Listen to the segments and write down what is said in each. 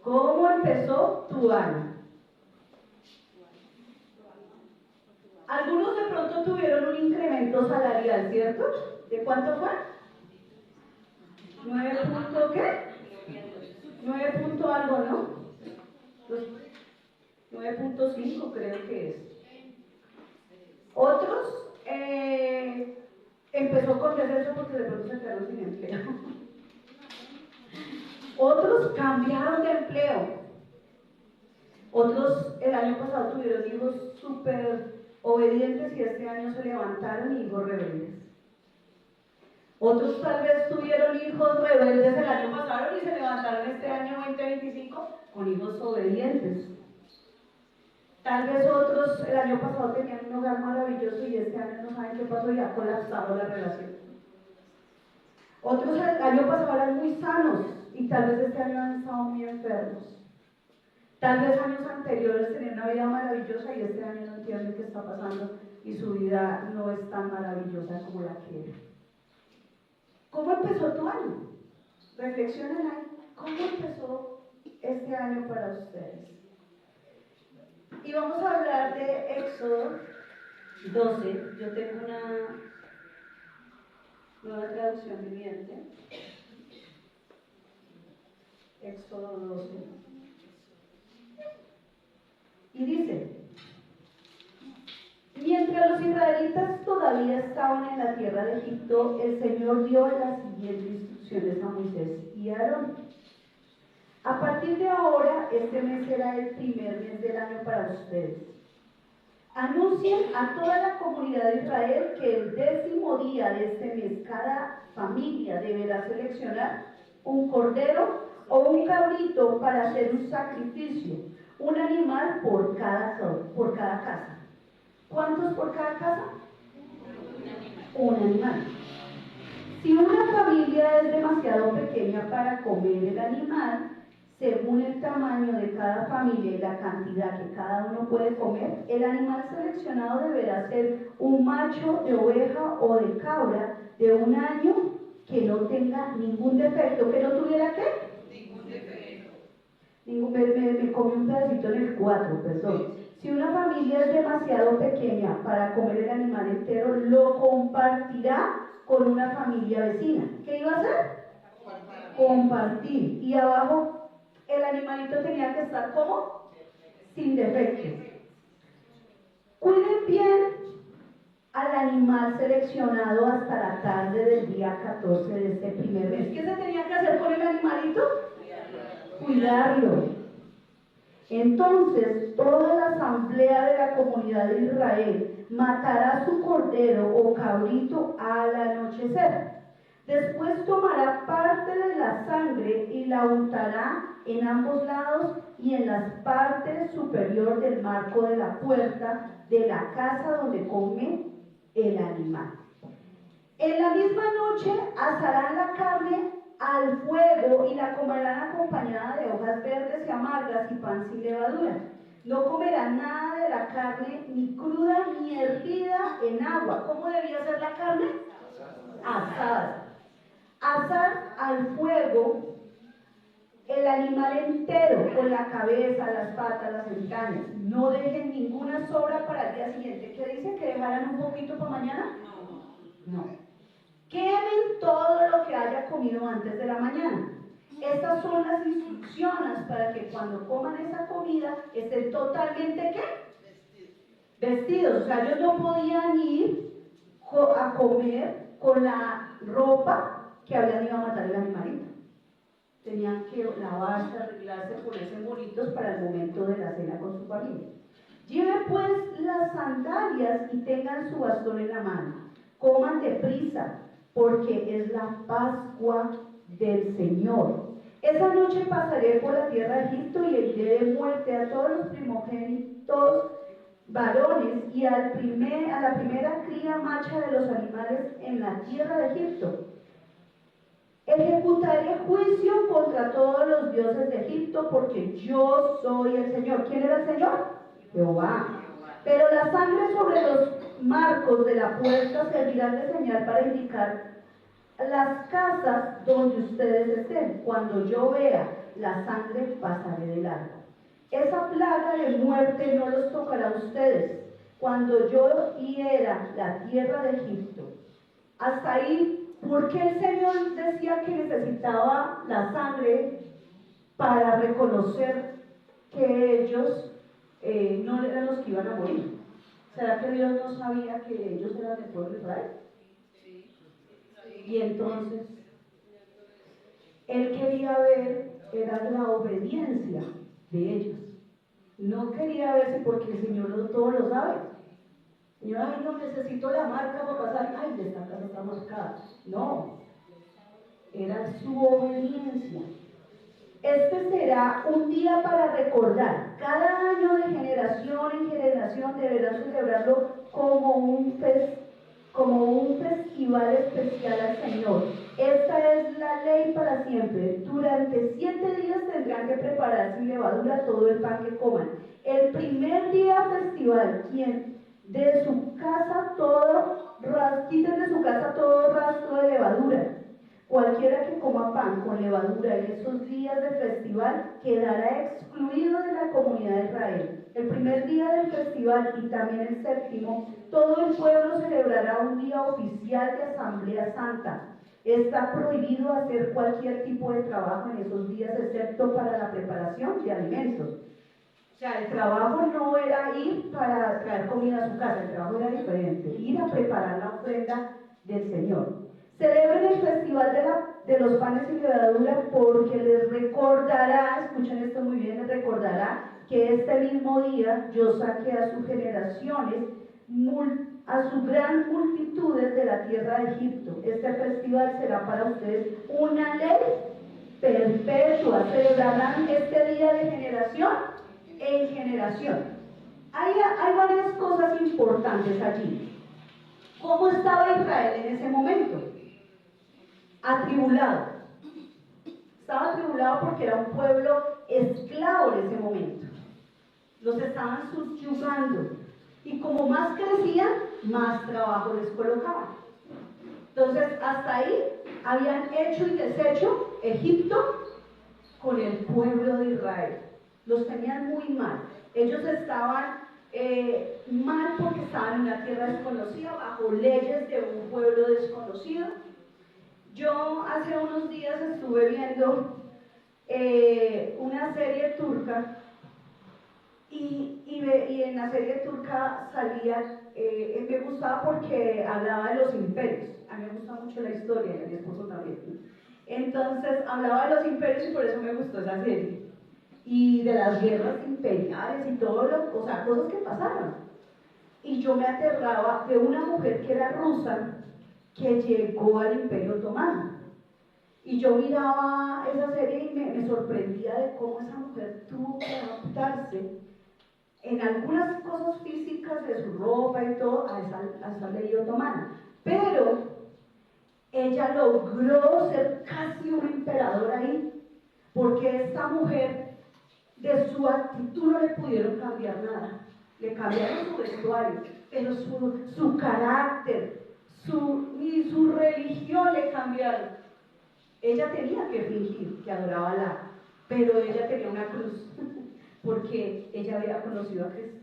¿Cómo empezó tu año? Algunos de pronto tuvieron un incremento salarial, ¿cierto? ¿De cuánto fue? 9 punto qué? 9 punto algo, ¿no? 9.5 creo que es. Otros empezó con descenso porque de pronto se quedaron sin empleo. Otros cambiaron de empleo. Otros el año pasado tuvieron hijos súper obedientes y este año se levantaron hijos rebeldes. Otros tal vez tuvieron hijos rebeldes el año pasado y se levantaron este año 2025 con hijos obedientes. Tal vez otros el año pasado tenían un hogar maravilloso y este año no saben qué pasó y ha colapsado la relación. Otros el año pasado eran muy sanos y tal vez este año han estado muy enfermos. Tal vez años anteriores tenían una vida maravillosa y este año no entienden qué está pasando y su vida no es tan maravillosa como la quiere. ¿Cómo empezó tu año? Reflexionen ahí. ¿Cómo empezó este año para ustedes? Y vamos a hablar de Éxodo 12. Yo tengo una nueva traducción viviente. Éxodo 12. Y dice: mientras los israelitas todavía estaban en la tierra de Egipto, el Señor dio las siguientes instrucciones a Moisés y a Aarón. A partir de ahora, este mes será el primer mes del año para ustedes. Anuncien a toda la comunidad de Israel que el 10º día de este mes cada familia deberá seleccionar un cordero o un cabrito para hacer un sacrificio, un animal por cada casa. ¿Cuántos por cada casa? Un animal. Si una familia es demasiado pequeña para comer el animal, según el tamaño de cada familia y la cantidad que cada uno puede comer, el animal seleccionado deberá ser un macho de oveja o de cabra de 1 año que no tenga ningún defecto. ¿Que no tuviera qué? Ningún defecto. Me comí un pedacito en el 4, perdón. Si una familia es demasiado pequeña para comer el animal entero, lo compartirá con una familia vecina. ¿Qué iba a hacer? Compartir. Y abajo el animalito tenía que estar como sin defecto. Cuiden bien al animal seleccionado hasta la tarde del día 14 de este primer mes. ¿Qué se tenía que hacer con el animalito? Cuidarlo. Entonces, toda la asamblea de la comunidad de Israel matará su cordero o cabrito al anochecer. Después tomará parte de la sangre y la untará en ambos lados y en las partes superior del marco de la puerta de la casa donde come el animal. En la misma noche asarán la carne al fuego y la comerán acompañada de hojas verdes y amargas y pan sin levadura. No comerán nada de la carne, ni cruda ni hervida en agua. ¿Cómo debía ser la carne? Asada. Asar al fuego el animal entero, con la cabeza, las patas, las entrañas. No dejen ninguna sobra para el día siguiente. ¿Qué dice? ¿Que dejaran un poquito para mañana? No. Quemen todo lo que haya comido antes de la mañana. Estas son las instrucciones para que cuando coman esa comida estén totalmente ¿qué? Vestidos. O sea, ellos no podían ir a comer con la ropa que habían ido a matar el animalito. Tenían que lavarse, arreglarse, ponerse bonitos para el momento de la cena con su familia. Lleven pues las sandalias y tengan su bastón en la mano. Coman deprisa, porque es la Pascua del Señor. Esa noche pasaré por la tierra de Egipto y heriré de muerte a todos los primogénitos varones y a la primera cría macha de los animales en la tierra de Egipto. Ejecutaré juicio contra todos los dioses de Egipto, porque yo soy el Señor. ¿Quién era el Señor? Jehová. Pero la sangre sobre los marcos de la puerta servirá de señal para indicar las casas donde ustedes estén. cuando yo vea la sangre pasaré de largo. Esa plaga de muerte no los tocará a ustedes cuando yo hiera la tierra de Egipto. Hasta ahí, ¿por qué el Señor decía que necesitaba la sangre para reconocer que ellos no eran los que iban a morir? ¿Será que Dios no sabía que ellos eran del pueblo de Israel? Y entonces, Él quería ver, era la obediencia de ellos. No quería ver si porque el Señor todo lo sabe. Señor, ay, no necesito la marca para pasar. Ay, esta casa está marcada. No, era su obediencia. Este será un día para recordar. Cada año de generación en generación deberán celebrarlo como un festival especial al Señor. Esta es la ley para siempre. Durante 7 días tendrán que preparar sin levadura todo el pan que coman. El primer día festival, quiten de su casa todo rastro de levadura. Cualquiera que coma pan con levadura en esos días de festival quedará excluido de la comunidad de Israel. El primer día del festival y también el séptimo, todo el pueblo celebrará un día oficial de asamblea santa. Está prohibido hacer cualquier tipo de trabajo en esos días, excepto para la preparación de alimentos. O sea, el trabajo no era ir para traer comida a su casa, el trabajo era diferente, ir a preparar la ofrenda del Señor. Celebren el festival de los panes sin levadura porque les recordará, escuchen esto muy bien, les recordará que este mismo día yo saqué a sus generaciones, a sus gran multitudes de la tierra de Egipto. Este festival será para ustedes una ley perpetua. Celebrarán este día de generación en generación. Hay varias cosas importantes allí. ¿Cómo estaba Israel en ese momento? Atribulado. Estaba atribulado porque era un pueblo esclavo en ese momento. Los estaban subyugando. Y como más crecían, más trabajo les colocaban. Entonces, hasta ahí habían hecho y deshecho Egipto con el pueblo de Israel. Los tenían muy mal. Ellos estaban mal porque estaban en una tierra desconocida, bajo leyes de un pueblo desconocido. Yo hace unos días estuve viendo una serie turca y en la serie turca salía, me gustaba porque hablaba de los imperios. A mí me gusta mucho la historia, y a mi esposo también. Entonces hablaba de los imperios y por eso me gustó esa serie. Y de las guerras imperiales y todo o sea, cosas que pasaron. Y yo me aterraba de una mujer que era rusa que llegó al Imperio Otomano. Y yo miraba esa serie y me sorprendía de cómo esa mujer tuvo que adaptarse en algunas cosas físicas de su ropa y todo a esa ley otomana. Pero ella logró ser casi un emperador ahí, porque esta mujer, de su actitud no le pudieron cambiar nada. Le cambiaron su vestuario, pero su carácter, ni su religión le cambiaron. Ella tenía que fingir que adoraba a Alá, pero ella tenía una cruz, porque ella había conocido a Cristo.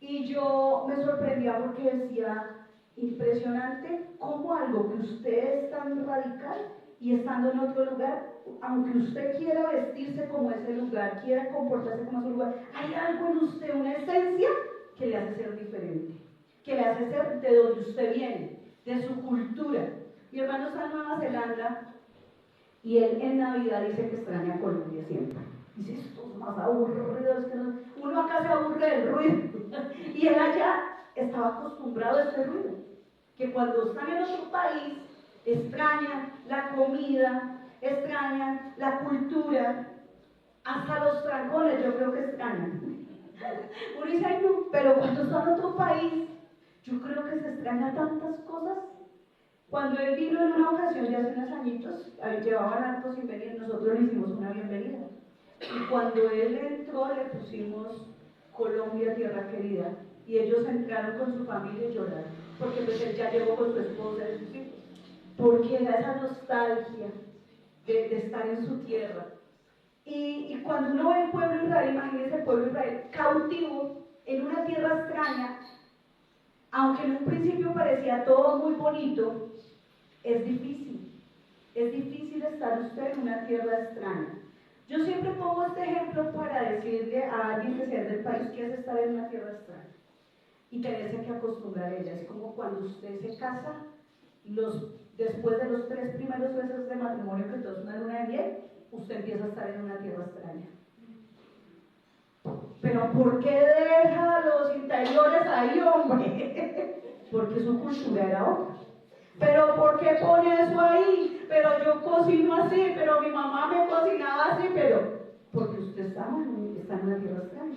Y yo me sorprendía porque decía, impresionante cómo algo que usted es tan radical y estando en otro lugar, aunque usted quiera vestirse como ese lugar, quiera comportarse como ese lugar, hay algo en usted, una esencia que le hace ser diferente, que le hace ser de donde usted viene, de su cultura. Mi hermano está en Nueva Zelanda y él en Navidad dice que extraña a Colombia siempre. Dice, estos más aburridos que no... Uno acá se aburre del ruido y él allá estaba acostumbrado a ese ruido, que cuando están en otro país extrañan la comida, extrañan la cultura, hasta los trancones yo creo que extrañan. Uno dice, ay no, pero cuando están en otro país, yo creo que se extrañan tantas cosas. Cuando él vino en una ocasión, ya hace unos añitos, llevaban harto sin venir, nosotros le hicimos una bienvenida. Y cuando él entró, le pusimos Colombia, tierra querida. Y ellos entraron con su familia y lloraron, porque pues él ya llegó con su esposa y sus hijos. Porque era esa nostalgia. de estar en su tierra. Y cuando uno ve el pueblo de Israel, imagínense el pueblo de Israel cautivo en una tierra extraña, aunque en un principio parecía todo muy bonito, es difícil. Es difícil estar usted en una tierra extraña. Yo siempre pongo este ejemplo para decirle a alguien que sea del país que es estar en una tierra extraña y tenerse que acostumbrar a ella. Es como cuando usted se casa, después de los 3 primeros meses de matrimonio, que todo es una luna de miel, usted empieza a estar en una tierra extraña. Pero ¿por qué deja los interiores ahí, hombre? Porque su cultura era otra. Pero ¿por qué pone eso ahí? Pero yo cocino así, pero mi mamá me cocinaba así, pero porque usted está en una tierra extraña.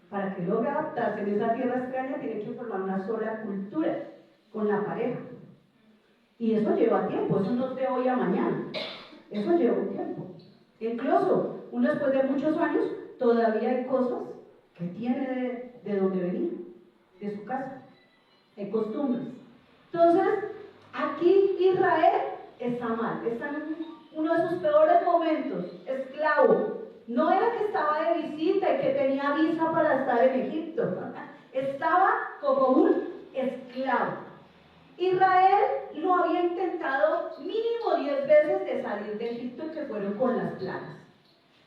Para que logre adaptarse en esa tierra extraña, tiene que formar una sola cultura con la pareja. Y eso lleva tiempo, eso no es de hoy a mañana. Eso lleva un tiempo. Incluso, uno después de muchos años, todavía hay cosas que tiene de donde venir, de su casa. Hay costumbres. Entonces, aquí Israel está mal, está en uno de sus peores momentos, esclavo. No era que estaba de visita y que tenía visa para estar en Egipto, estaba como un esclavo. Israel lo había intentado mínimo 10 veces de salir de Egipto, que fueron con las plagas.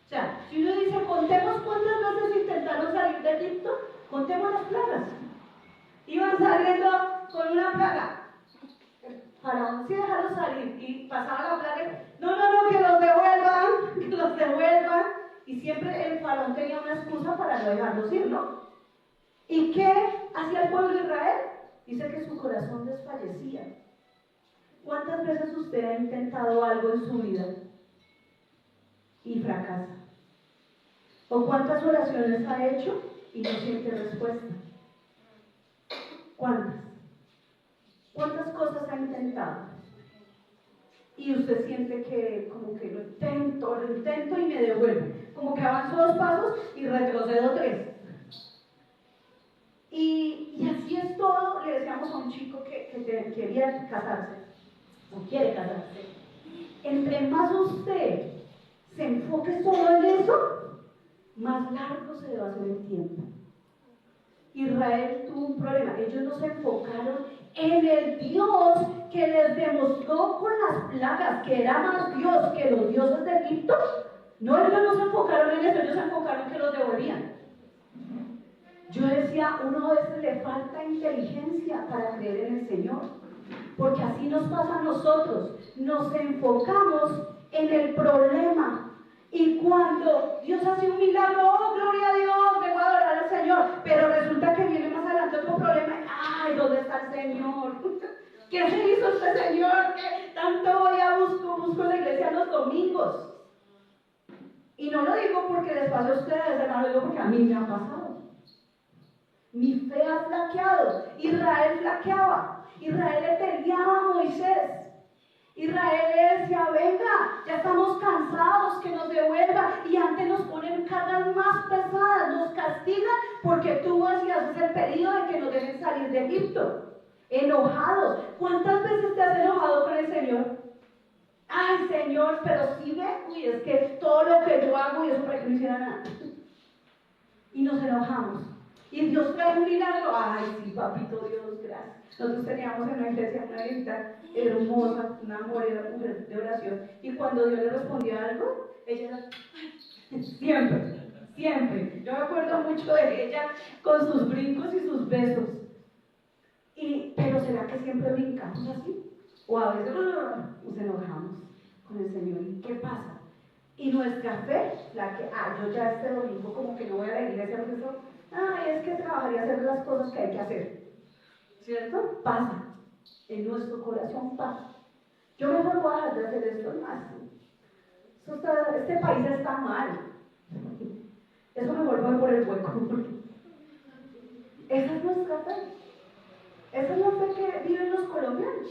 O sea, si uno dice, contemos cuántas veces intentaron salir de Egipto, contemos las plagas. Iban saliendo con una plaga. El faraón sí dejaron salir y pasaba la plaga. No, que los devuelvan. Y siempre el faraón tenía una excusa para no dejarlos ir, ¿no? ¿Y qué hacía el pueblo de Israel? Dice que su corazón desfallecía. ¿Cuántas veces usted ha intentado algo en su vida y fracasa? ¿O cuántas oraciones ha hecho y no siente respuesta? ¿Cuántas? ¿Cuántas cosas ha intentado? Y usted siente que como que lo intento y me devuelvo. Como que avanzo 2 pasos y retrocedo 3. Y así es todo. Le decíamos a un chico que quería casarse, o quiere casarse. Entre más usted se enfoque solo en eso, más largo se le va a hacer el tiempo. Israel tuvo un problema. Ellos no se enfocaron en el Dios que les demostró con las plagas que era más Dios que los dioses de Egipto. No, ellos no se enfocaron en eso, ellos se enfocaron en que los devolvían. Yo decía, uno a veces le falta inteligencia para creer en el Señor, porque así nos pasa a nosotros. Nos enfocamos en el problema. Y cuando Dios hace un milagro, oh, gloria a Dios, vengo a adorar al Señor, pero resulta que viene más adelante otro problema, ay, ¿dónde está el Señor? ¿Qué se hizo este Señor? ¿Qué tanto voy a busco en la iglesia los domingos? Y no lo digo porque les pase a ustedes, hermano, lo digo porque a mí me ha pasado. Mi fe ha flaqueado. Israel flaqueaba. Israel le peleaba a Moisés. Israel le decía, venga, ya estamos cansados, que nos devuelva. Y antes nos ponen cargas más pesadas, nos castigan porque tú vas y haces el pedido de que nos dejen salir de Egipto. Enojados. ¿Cuántas veces te has enojado con el Señor? Ay, Señor, pero si ve, uy, es que todo lo que yo hago y eso para que no hiciera nada. Y nos enojamos. Y Dios trae un milagro. Ay, sí, papito Dios, gracias. Nosotros teníamos en una iglesia una viejita hermosa, una mujer de oración. Y cuando Dios le respondía algo, ella era, siempre. Yo me acuerdo mucho de ella con sus brincos y sus besos. Pero ¿será que siempre brincamos así? O a veces nos enojamos con el Señor. ¿Y qué pasa? Y nuestra fe, yo ya este domingo como que no voy a la iglesia porque eso, es que trabajaría hacer las cosas que hay que hacer. ¿Cierto? Pasa. En nuestro corazón pasa. Yo mejor voy a dejar de hacer esto más. Este país está mal. Eso mejor voy por el hueco. Esa es nuestra fe. Esa es la fe que viven los colombianos.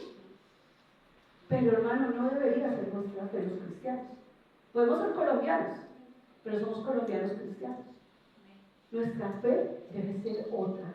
Pero hermano, no debería ser nuestra fe los cristianos. Podemos ser colombianos, pero somos colombianos cristianos. Nuestra fe debe ser otra,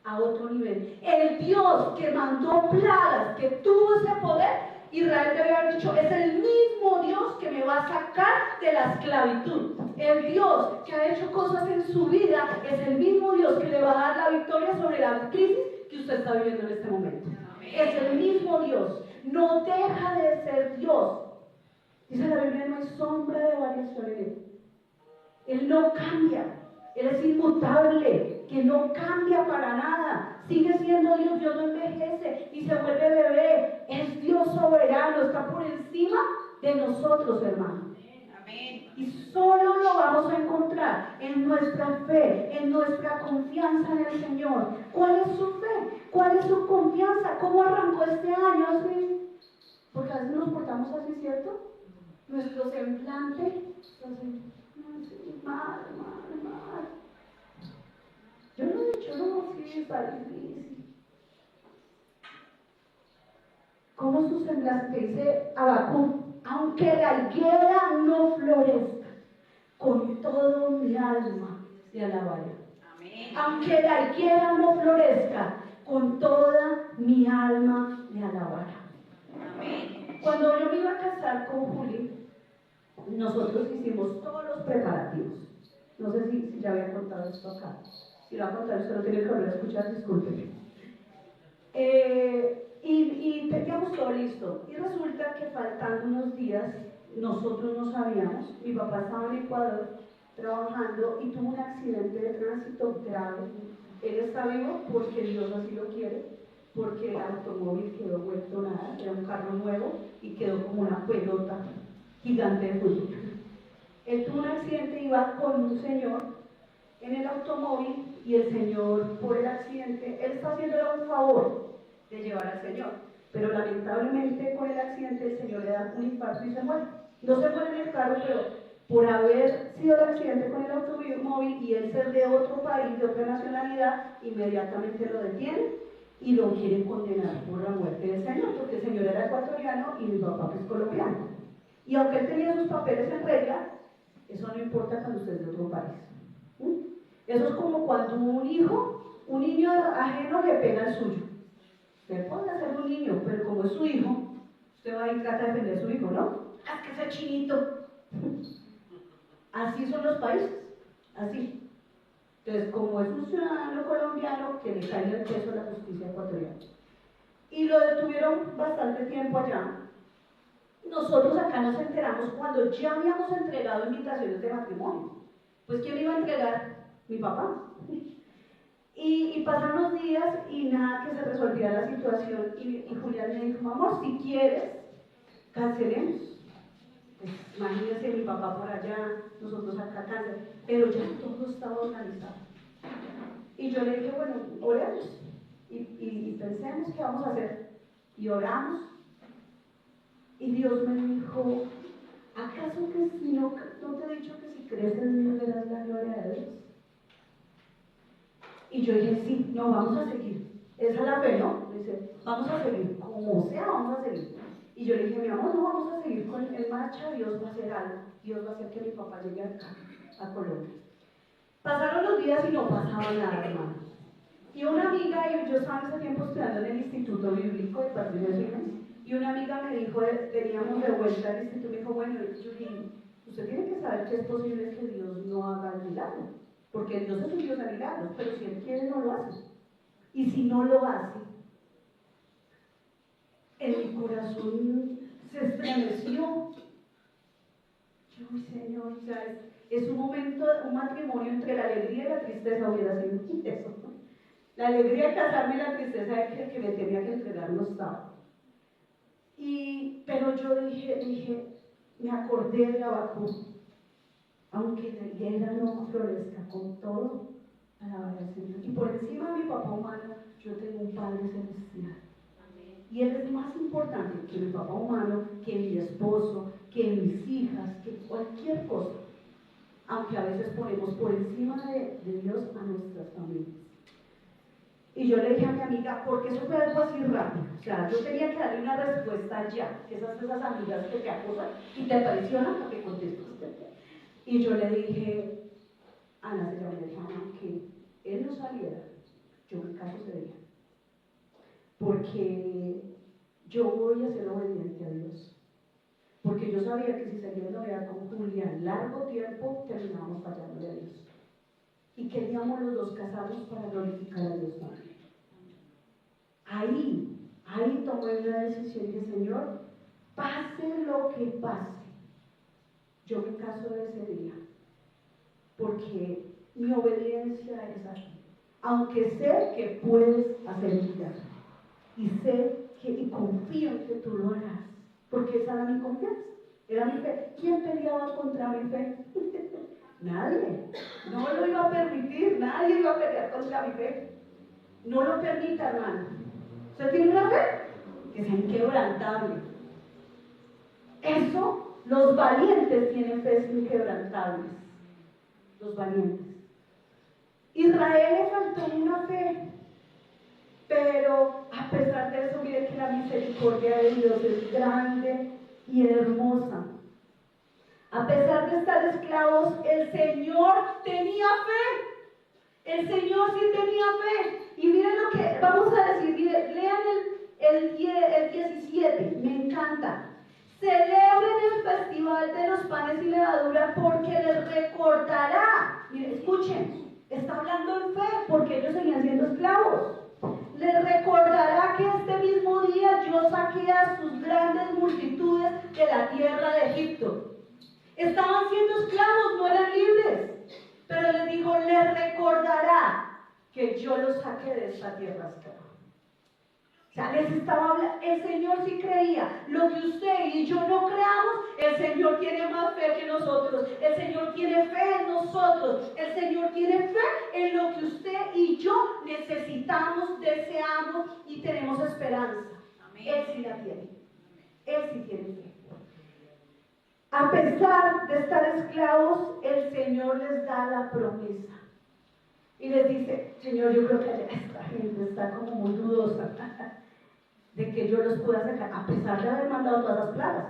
a otro nivel. El Dios que mandó plagas, que tuvo ese poder, Israel debe haber dicho, es el mismo Dios que me va a sacar de la esclavitud. El Dios que ha hecho cosas en su vida es el mismo Dios que le va a dar la victoria sobre la crisis que usted está viviendo en este momento. Es el mismo Dios. No deja de ser Dios. Dice la Biblia, no hay sombra de variación en Él. Él no cambia. Él es inmutable, que no cambia para nada. Sigue siendo Dios. Dios no envejece y se vuelve bebé. Es Dios soberano, está por encima de nosotros, hermano. Amén. Y solo lo vamos a encontrar en nuestra fe, en nuestra confianza en el Señor. ¿Cuál es su fe? ¿Cuál es su confianza? ¿Cómo arrancó este año? ¿Así? Porque a veces nos portamos así, ¿cierto? Nuestro semblante, así, mal. Yo no he dicho, no, sí, está difícil. ¿Cómo su semblante? Dice Habacuc, aunque la higuera no florezca, con todo mi alma le alabaré. Amén. Aunque la higuera no florezca, con toda mi alma le alabaré. Amén. Cuando yo me iba a casar con Juli, nosotros hicimos todos los preparativos. No sé si ya había contado esto acá. Si lo va a contar, usted lo tiene que volver a escuchar, discúlpeme. Y teníamos todo listo. Y resulta que faltando unos días, nosotros no sabíamos, mi papá estaba en Ecuador trabajando y tuvo un accidente de tránsito grave. Él está vivo porque Dios así lo quiere, porque el automóvil quedó vuelto nada, era un carro nuevo y quedó como una pelota gigante de fútbol. Él tuvo un accidente, iba con un señor en el automóvil y el señor, por el accidente, él está haciéndole un favor de llevar al señor, pero lamentablemente por el accidente el señor le da un infarto y se muere. No se muere en el carro, pero por haber sido el accidente con el automóvil y él ser de otro país, de otra nacionalidad, inmediatamente lo detienen y lo quieren condenar por la muerte del señor, porque el señor era ecuatoriano y mi papá es colombiano. Y aunque él tenía sus papeles en regla, eso no importa cuando usted es de otro país. Eso es como cuando un niño ajeno le pega al suyo. Usted puede ser un niño, pero como es su hijo, usted va y trata de defender a su hijo, ¿no? ¡Ah, que ese chinito! Así son los países, así. Entonces, como es un ciudadano colombiano, que le cae el peso a la justicia ecuatoriana. Y lo detuvieron bastante tiempo allá. Nosotros acá nos enteramos cuando ya habíamos entregado invitaciones de matrimonio. Pues, ¿quién iba a entregar? Mi papá. Y pasaron los días y nada que se resolviera la situación. Y Julián me dijo, amor, si quieres, cancelemos. Pues, imagínense, mi papá por allá, nosotros acá cancelamos. Pero ya todo estaba organizado. Y yo le dije, bueno, oremos y pensemos qué vamos a hacer. Y oramos. Y Dios me dijo, ¿acaso que si no te he dicho que si crees en Dios verás la gloria de Dios? Y yo dije, sí, no, vamos a seguir. Esa es la fe, ¿no? Dice, vamos a seguir, como sea, vamos a seguir. Y yo le dije, mi amor, no, vamos a seguir con en marcha, Dios va a hacer algo. Dios va a hacer que mi papá llegue acá, a Colombia. Pasaron los días y no pasaba nada, hermano. Y una amiga, y yo estaba en ese tiempo estudiando en el Instituto Bíblico de Patricio Jiménez, y una amiga me dijo, veníamos de vuelta al instituto, me dijo, bueno, Julie, usted tiene que saber que es posible que Dios no haga el milagro, porque Dios es un Dios de milagros, pero si Él quiere no lo hace. Y si no lo hace, en mi corazón se estremeció. Yo, Señor, o sea, es un momento, un matrimonio entre la alegría y la tristeza, hubiera sido eso. La alegría de casarme y la tristeza de que el que me tenía que entregar no estaba. Pero yo dije, me acordé de Habacuc, aunque la higuera no florezca, con todo, alabaré al Señor. Y por encima de mi papá humano, yo tengo un Padre celestial. Y Él es más importante que mi papá humano, que mi esposo, que mis hijas, que cualquier cosa. Aunque a veces ponemos por encima de Dios a nuestras familias. Y yo le dije a mi amiga, porque eso fue algo así rápido. O sea, yo tenía que darle una respuesta ya. Esas amigas que te acusan y te traicionan porque contestas. Y yo le dije, Ana, se llama, le dije, Ana, que él no saliera, yo me caso ese día. Porque yo voy a ser obediente a Dios. Porque yo sabía que si seguía en novedad con Julián largo tiempo, terminábamos fallándole a Dios. Y queríamos los dos casarnos para glorificar a Dios también. Ahí tomé una decisión y dije, Señor, pase lo que pase, yo me caso ese día, porque mi obediencia es aquí. Aunque sé que puedes hacer milagros, y sé que, y confío en que tú lo harás, porque esa era mi confianza, era mi fe. ¿Quién peleaba contra mi fe? Nadie. No lo iba a permitir, nadie iba a pelear contra mi fe. No lo permita, hermano. ¿Usted tiene una fe? Que sea inquebrantable. Eso, los valientes tienen fe inquebrantables. Los valientes. Israel le faltó una fe, pero a pesar de eso, mire que la misericordia de Dios es grande y hermosa. A pesar de estar esclavos, el Señor tenía fe. El Señor sí tenía fe. Y miren lo que vamos a decir, miren, lean el 17, me encanta. Celebren el festival de los panes y levadura porque les recordará. Miren, escuchen, está hablando en fe porque ellos seguían siendo esclavos. Les recordará que este mismo día yo saqué a sus grandes multitudes de la tierra de Egipto. Estaban siendo esclavos, no eran libres. Pero les dijo, les recordará que yo los saqué de esta tierra esclava. O sea, les estaba hablando, el Señor sí creía. Lo que usted y yo no creamos, el Señor tiene más fe que nosotros. El Señor tiene fe en nosotros. El Señor tiene fe en lo que usted y yo necesitamos, deseamos y tenemos esperanza. Amén. Él sí la tiene. Él sí tiene fe. A pesar de estar esclavos, el Señor les da la promesa. Y les dice, Señor, yo creo que esta gente está como muy dudosa de que yo los pueda sacar, a pesar de haber mandado todas las plagas.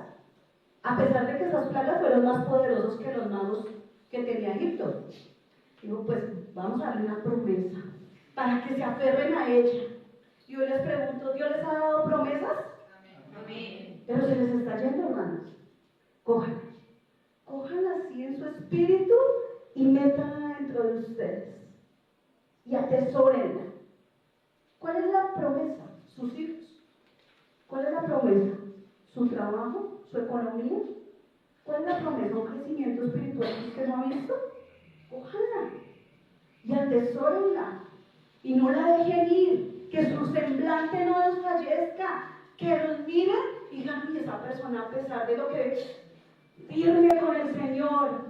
A pesar de que esas plagas fueron más poderosos que los magos que tenía Egipto. Digo, pues vamos a darle una promesa para que se aferren a ella. Y yo les pregunto, ¿Dios les ha dado promesas? Amén. Pero se les está yendo, hermanos. Cójanla así en su espíritu y métanla dentro de ustedes. Y atesórenla. ¿Cuál es la promesa? Sus hijos. ¿Cuál es la promesa? ¿Su trabajo? ¿Su economía? ¿Cuál es la promesa? ¿Un crecimiento espiritual que usted no ha visto? Cójanla y atesórenla y no la dejen ir, que su semblante no desfallezca, que los miren y digan, y esa persona a pesar de lo que firme con el Señor.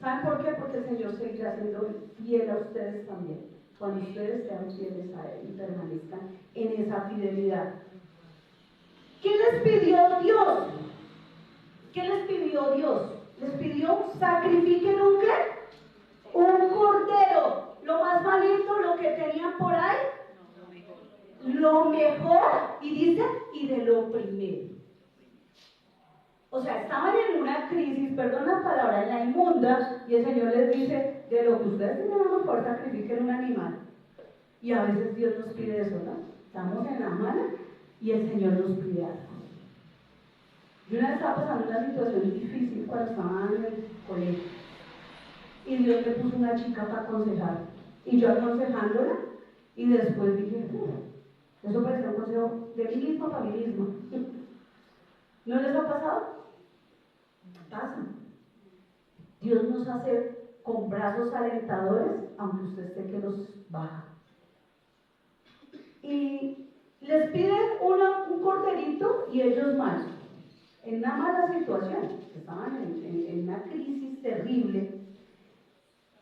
¿Saben por qué? Porque el Señor seguirá siendo fiel a ustedes también, cuando ustedes sean fieles a Él y permanezcan en esa fidelidad. ¿Qué les pidió Dios? ¿Qué les pidió Dios? Les pidió, sacrifiquen un ¿qué? Un cordero, lo más malito, lo que tenían por ahí, lo mejor, y dice, y de lo primero. O sea, estaban en una crisis, perdón la palabra, en la inmunda, y el Señor les dice, de lo que ustedes tienen a lo mejor, sacrifiquen un animal. Y a veces Dios nos pide eso, ¿no? Estamos en la mala y el Señor nos pide algo. Yo una vez estaba pasando una situación difícil cuando estaba en el colegio. Y Dios me puso una chica para aconsejar. Y yo aconsejándola, y después dije, eso parece un consejo de mí misma para mí misma. ¿No les ha pasado? Pasa. Dios nos hace con brazos alentadores, aunque usted esté que los baja. Y les piden un corderito y ellos mal. En una mala situación, estaban en una crisis terrible.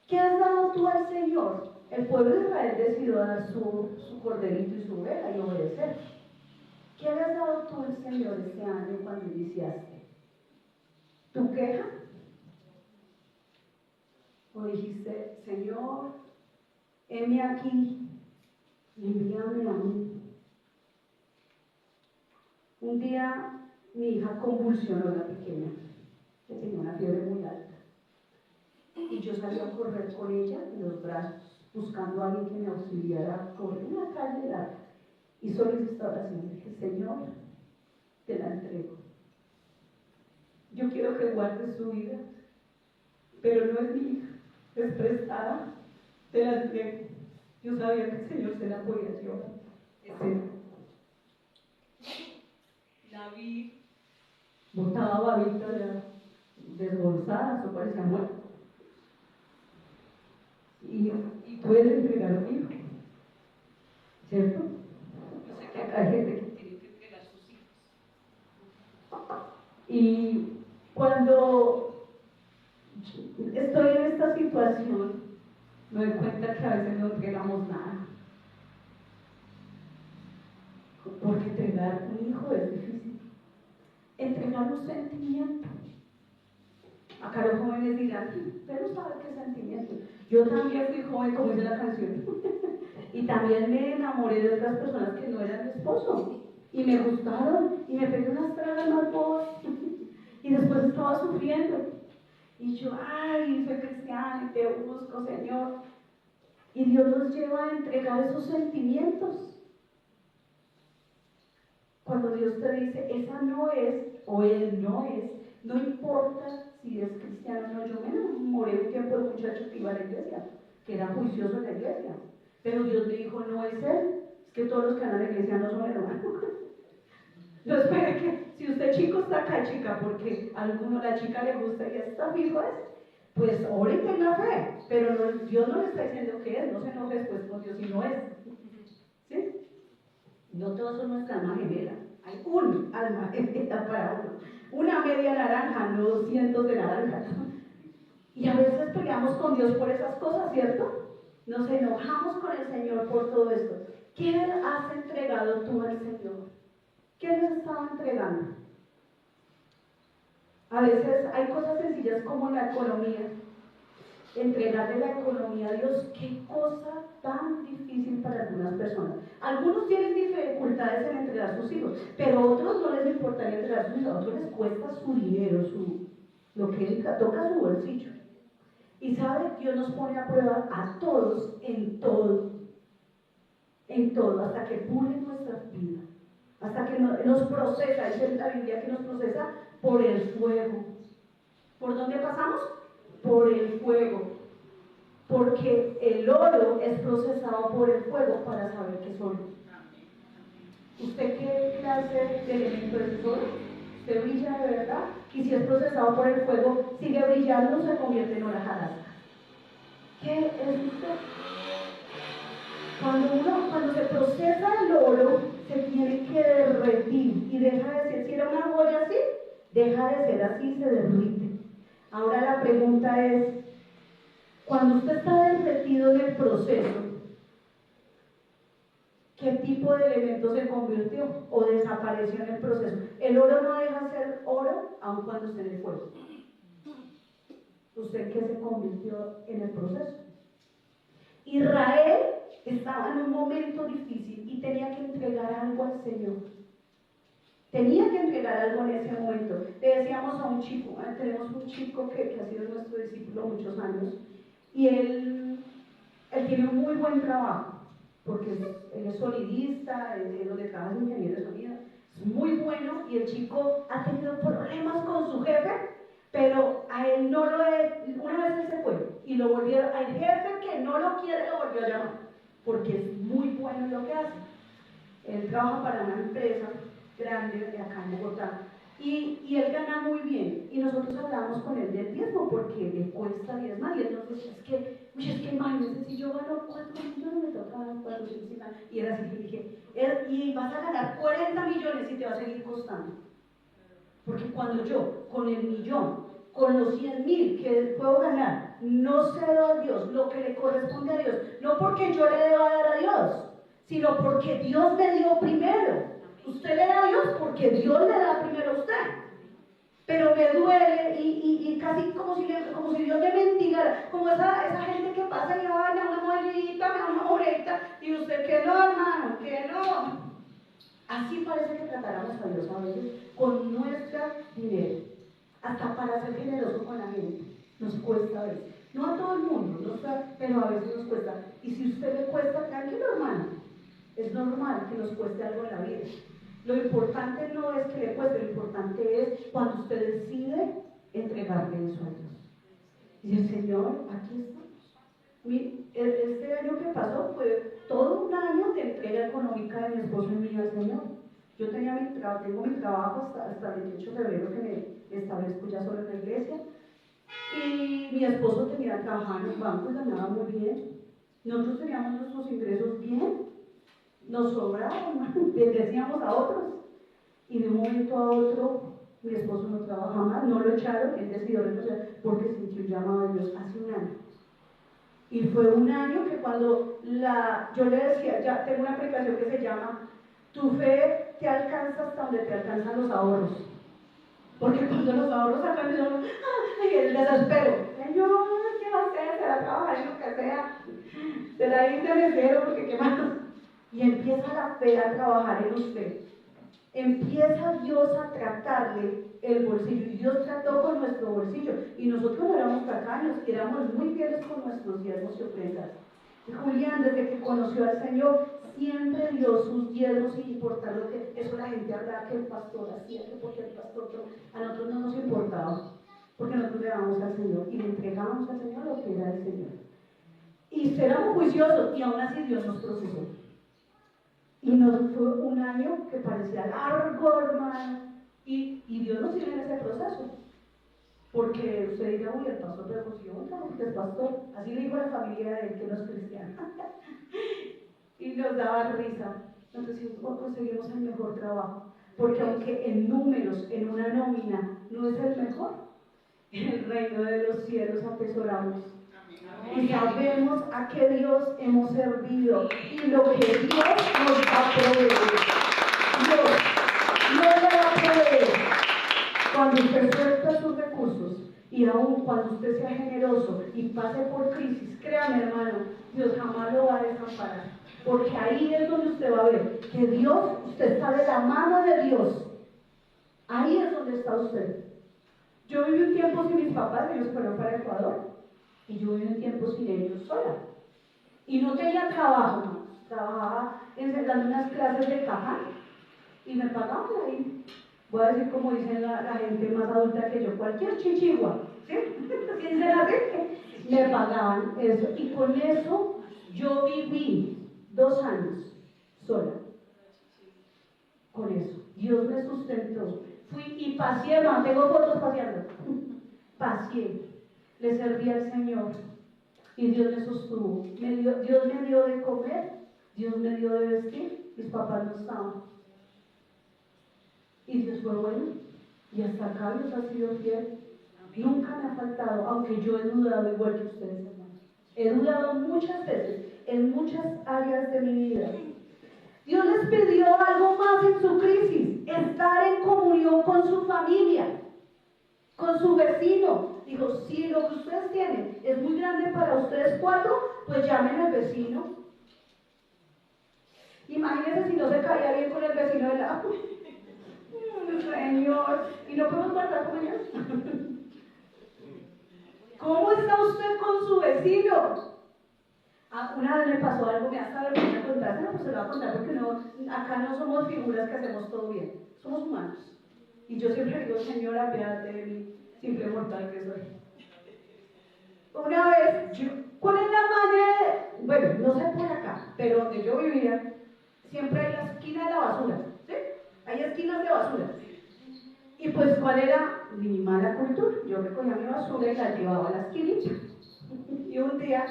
¿Qué has dado tú al Señor? El pueblo de Israel decidió dar su corderito y su oveja y obedecer. ¿Qué le has dado tú al Señor este año cuando iniciaste? ¿Tu queja? ¿O dijiste, Señor, heme aquí, envíame a mí? Un día mi hija convulsionó, la pequeña, que tenía una fiebre muy alta. Y yo salí a correr con ella en los brazos, buscando a alguien que me auxiliara a correr una calle larga. Y solo hice esta oración, dije, Señor, te la entrego. Yo quiero que guardes su vida, pero no es mi hija, es prestada, te la entrego. Yo sabía que el Señor se la podía llevar. La vi, botaba babitas desbolsadas, o parecía muerta. Y puede entregar a mi hijo, ¿cierto? Yo sé que acá hay gente que tiene que entregar a sus hijos. Y cuando estoy en esta situación, me doy cuenta que a veces no entregamos nada. Porque entregar un hijo es difícil. Entregar un sentimiento. Acá los jóvenes dirán, pero sabe qué sentimiento. Yo también fui joven, como dice la canción. Y también me enamoré de otras personas que no eran mi esposo. Y me gustaron, y me pegué unas tragas más bobas. Y después estaba sufriendo. Y yo, ay, soy cristiana y te busco, Señor. Y Dios nos lleva a entregar esos sentimientos. Cuando Dios te dice, esa no es, o él no es, no importa si es cristiano o no. Yo me enamoré un tiempo de un muchacho que iba a la iglesia, que era juicioso en la iglesia. Pero Dios me dijo, no es él, es que todos los que van a la iglesia no son hermanos. No espere que, si usted chico está acá, chica, porque a alguno la chica le gusta y está fijo es, pues ore y tenga fe, pero no, Dios no le está diciendo que es, no se enoje después con Dios si no es. ¿Sí? No todos son nuestra alma gemela, hay un alma gemela para uno, una media naranja, no cientos de naranjas. Y a veces peleamos con Dios por esas cosas, ¿cierto? Nos enojamos con el Señor por todo esto. ¿Qué has entregado tú al Señor? ¿Qué les estaba entregando? A veces hay cosas sencillas como la economía. Entregarle la economía a Dios, qué cosa tan difícil para algunas personas. Algunos tienen dificultades en entregar a sus hijos, pero a otros no les importaría entregar a sus hijos, a otros les cuesta su dinero, lo que toca su bolsillo. Y sabe, Dios nos pone a prueba a todos en todo, hasta que pule nuestras vidas, hasta que nos procesa. Dice la Biblia que nos procesa por el fuego. ¿Por dónde pasamos? Por el fuego. Porque el oro es procesado por el fuego para saber qué es oro. ¿Usted qué clase de elemento es oro? ¿Usted brilla de verdad? Y si es procesado por el fuego, sigue brillando, se convierte en hojarasca. ¿Qué es usted? Cuando se procesa el oro, se tiene que derretir y deja de ser, si era una joya así, deja de ser así y se derrite. Ahora la pregunta es, cuando usted está derretido en el proceso, ¿qué tipo de elemento se convirtió o desapareció en el proceso? El oro no deja de ser oro aun cuando esté en el fuego. ¿Usted qué se convirtió en el proceso? Israel estaba en un momento difícil y tenía que entregar algo al Señor. Tenía que entregar algo en ese momento. Le decíamos a un chico, tenemos un chico que ha sido nuestro discípulo muchos años, y él tiene un muy buen trabajo, porque él es sonidista, es donde trabaja es ingeniero de sonido, es muy bueno, y el chico ha tenido problemas con su jefe, pero a él no lo una vez él se fue, y lo volvieron, al jefe que no lo quiere lo volvió a llamar, porque es muy bueno en lo que hace. Él trabaja para una empresa grande de acá en Bogotá, y él gana muy bien, y nosotros hablamos con él del diezmo porque le cuesta diezmar, y él nos decía, es que imagínense, si yo gano 4 millones me toca ganar 400, y era así que dije, y vas a ganar 40 millones y te va a seguir costando, porque cuando yo con el millón, con los 100,000 que puedo ganar, no cedo a Dios lo que le corresponde a Dios, no porque yo le deba dar a Dios, sino porque Dios me dio primero. Usted le da a Dios porque Dios le da primero a usted. Pero me duele y casi como si Dios me mendigara, como esa gente que pasa y le va a dar una mollita, me da una moreta, y usted que no, hermano, que no. Así parece que tratáramos a Dios a veces con nuestro dinero, hasta para ser generoso con la gente. Nos cuesta a veces. No a todo el mundo, pero a veces nos cuesta. Y si a usted le cuesta, tranquilo, hermano. Es normal que nos cueste algo en la vida. Lo importante no es que le cueste, lo importante es cuando usted decide entregarle eso a Dios. Y el Señor, aquí estamos. Este año que pasó fue todo un año de entrega económica de mi esposo y mío al Señor. Yo tengo mi trabajo hasta el 28 de febrero que me establezco ya solo en la iglesia. Y mi esposo tenía trabajando en un banco y ganaba muy bien. Nosotros teníamos nuestros ingresos bien, nos sobraban, bendecíamos a otros. Y de un momento a otro, mi esposo no trabaja más, no lo echaron, él decidió renunciar porque sintió un llamado de Dios hace un año. Y fue un año que cuando yo le decía, ya tengo una aplicación que se llama Tu fe te alcanza hasta donde te alcanzan los ahorros. Porque cuando los ahorros sacan y el desespero, Señor, ¿qué va a hacer? Se va a trabajar en lo que sea. Se la irse de cero porque qué más. Y empieza la fe a trabajar en usted. Empieza Dios a tratarle el bolsillo. Y Dios trató con nuestro bolsillo. Y nosotros no éramos tacaños, éramos muy fieles con nuestros diezmos y ofrendas. Y Julián, desde que conoció al Señor, siempre dio sus diezmos sin importar lo que. Eso la gente hablaba que el pastor hacía, que porque el pastor. A nosotros no nos importaba. Porque nosotros le dábamos al Señor y le entregábamos al Señor lo que era el Señor. Y éramos juiciosos y aún así Dios nos procesó. Y nos fue un año que parecía largo, hermano. Y Dios nos tiene en ese proceso. Porque usted dirá, uy, el pastor, pero pues yo, porque es pastor. Así le dijo a la familia de él que no es cristiano. Y nos daba risa. Entonces, conseguimos el mejor trabajo. Porque aunque en números, en una nómina, no es el mejor, en el reino de los cielos atesoramos. Y sabemos a qué Dios hemos servido y lo que Dios nos va a proveer. Dios no le va a proveer cuando usted suelta sus recursos y aún cuando usted sea generoso y pase por crisis. Créame, hermano, Dios jamás lo va a desamparar, porque ahí es donde usted va a ver que Dios, usted está de la mano de Dios. Ahí es donde está usted. Yo viví un tiempo sin mis papás, ellos fueron para Ecuador. Y yo viví un tiempo sin ellos sola. Y no tenía trabajo, ¿no? Trabajaba dando unas clases de caja y me pagaban ahí. Voy a decir como dicen la gente más adulta que yo, cualquier chichigua, ¿sí? ¿Sí dicen así? Me pagaban eso. Y con eso yo viví 2 años sola. Con eso. Dios me sustentó. Fui y paseé, no, tengo fotos paseando. Paseé. Le serví al Señor y Dios me sostuvo. Dios me dio de comer, Dios me dio de vestir, mis papás no estaban. Y Dios fue bueno, y hasta acá Dios ha sido fiel. Nunca me ha faltado, aunque yo he dudado igual que ustedes, hermanos. He dudado muchas veces, en muchas áreas de mi vida. Dios les pidió algo más en su crisis, estar en comunión con su familia, con su vecino. Dijo, si lo que ustedes tienen es muy grande para ustedes 4, pues llamen al vecino. Imagínense si no se caía bien con el vecino de lado. Señor, ¿y no podemos guardar con ellos? ¿Cómo está usted con su vecino? Una vez me pasó algo, me hasta vergüenza contárselo, pues se lo voy a contar porque acá no somos figuras que hacemos todo bien, somos humanos. Y yo siempre digo, Señora, apiádate de mí, simple mortal que soy. Una vez, ¿cuál es la manera? Bueno, no sé por acá, pero donde yo vivía, siempre hay la esquina de la basura, ¿sí? Hay esquinas de basura. Y pues, ¿cuál era mi mala cultura? Yo recogía mi basura y la llevaba a la esquinita. Y un día,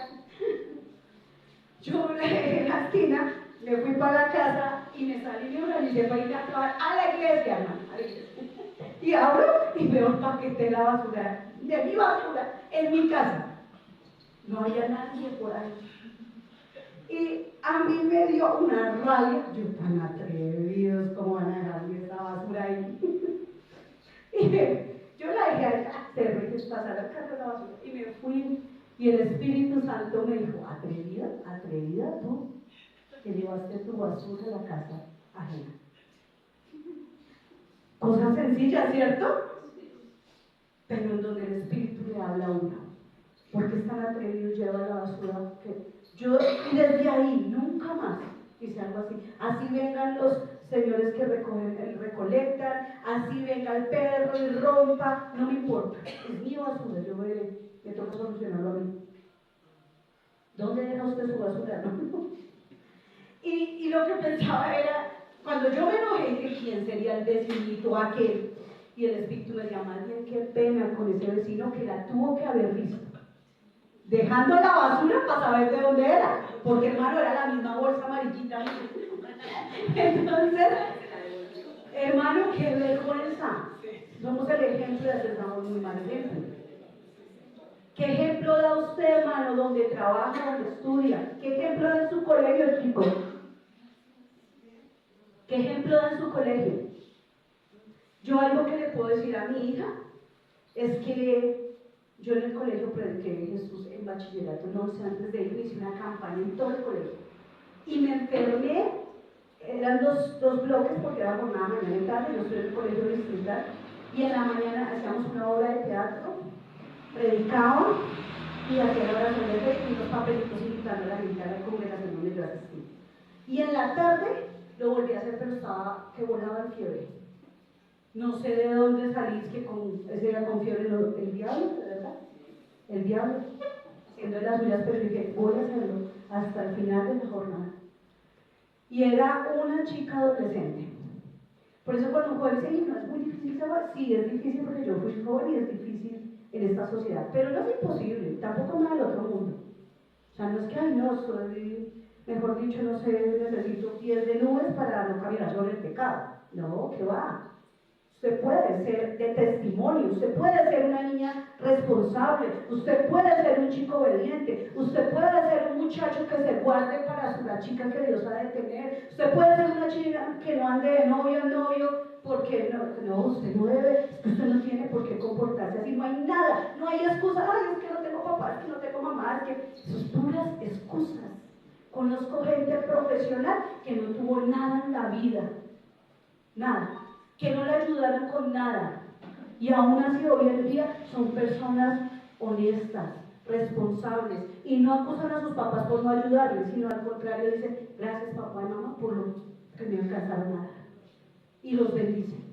yo la dejé en la esquina, me fui para la casa y me salí y me organicé para ir a trabajar a la iglesia, hermano. Y abro y veo un paquete de la basura, de mi basura, en mi casa. No había nadie por ahí. Y a mí me dio una rabia. Yo, tan atrevidos, ¿cómo van a dejarme esta basura ahí? Y yo la dejé allá, se pasar al carro de la basura. Y me fui. Y el Espíritu Santo me dijo, atrevida, atrevida tú, que llevaste tu basura a la casa ajena. Cosa sencilla, ¿cierto? Pero en donde el Espíritu le habla a uno. Porque es tan atrevido llevar la basura que yo, y desde ahí, nunca más hice algo así. Así vengan los señores que recolectan, así venga el perro y rompa, no me importa, es mi basura, yo me toca solucionarlo a mí. ¿Dónde deja usted su basura? ¿No? Y lo que pensaba era, cuando yo me enojé, que quién sería el vecinito aquel, y el espíritu me decía, más bien qué pena con ese vecino que la tuvo que haber visto, dejando la basura para saber de dónde era, porque hermano era la misma bolsa amarillita. Entonces, hermano, qué vergüenza. Somos el ejemplo de hacer muy mal ejemplo. ¿Qué ejemplo da usted, hermano, donde trabaja, donde estudia? ¿Qué ejemplo da en su colegio, chicos? ¿Qué ejemplo da en su colegio? Yo algo que le puedo decir a mi hija es que yo en el colegio prediqué Jesús en bachillerato, no sé, antes de ir hice una campaña en todo el colegio. Y me enfermé, eran dos bloques porque era jornada mañana y tarde, yo estoy en el colegio distrital, y en la mañana hacíamos una obra de teatro, predicaba y hacía la oración de fe y unos papelitos invitando a la gente a la congregación donde yo asistí. Y en la tarde lo volví a hacer, pero estaba que volaba en fiebre. No sé de dónde salís que ese era con fiebre, el diablo, ¿de verdad? El diablo, haciendo las suyas, pero dije, voy a hacerlo hasta el final de la jornada. Y era una chica adolescente. Por eso cuando un joven dice, no es muy difícil, sí, es difícil porque yo fui joven y es difícil en esta sociedad, pero no es imposible, tampoco nada del otro mundo. O sea, no es que, ay, no, soy, mejor dicho, no sé, necesito pies de nubes para no caminar sobre el pecado. No, ¿qué va? Usted puede ser de testimonio, usted puede ser una niña responsable, usted puede ser un chico obediente, usted puede ser un muchacho que se guarde para la chica que Dios ha de tener, usted puede ser una chica que no ande de novio en novio, porque no, usted no debe, es que usted no tiene por qué comportarse así, no hay nada, no hay excusa, ay, es que no tengo papá, es que no tengo mamá, es que son puras excusas. Conozco gente profesional que no tuvo nada en la vida, nada, que no le ayudaron con nada, y aún así hoy en día son personas honestas, responsables, y no acusan a sus papás por no ayudarles, sino al contrario dicen, gracias papá y mamá por lo que me alcanzaron a dar, y los bendicen.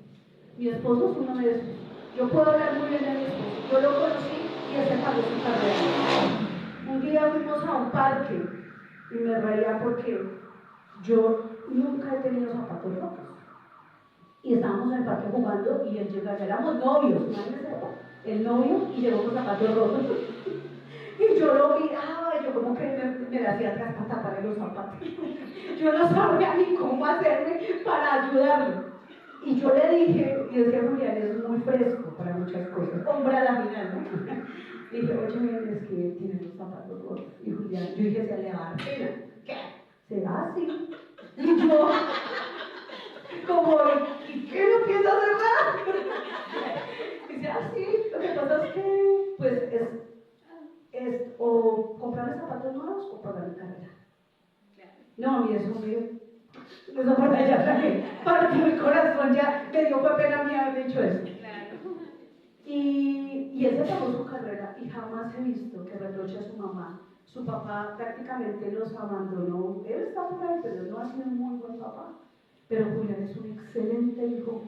Mi esposo es uno de esos. Yo puedo hablar muy bien de mi esposo, yo lo conocí y ese pagó su carrera. Un día fuimos a un parque y me reía porque yo nunca he tenido zapatos rotos. Y estábamos en el parque jugando y él llega, ya éramos novios, el novio, y llegó con zapatos rotos. Y yo lo miraba y yo como que me hacía atrás para taparle los zapatos. Yo no sabía ni cómo hacerme para ayudarlo. Y yo le dije, y es que Julián es muy fresco para muchas cosas, hombre a la final, ¿no? Le dije, oye, es que tiene los zapatos rotos. Y Julián, yo dije, se le va a dar pena. ¿Qué? ¿Será así? Y yo, como, ¿y qué no piensas hacer nada? Dice, sí, lo que pasa es que, pues, es o comprarle zapatos nuevos o pagar la carrera. No, a mí eso por allá me partió el corazón, ya me dio pena a mí haber dicho eso. Y él se pagó su carrera y jamás he visto que reproche a su mamá. Su papá prácticamente los abandonó. Él está por ahí, pero no ha sido un muy buen papá. Pero Julián es un excelente hijo.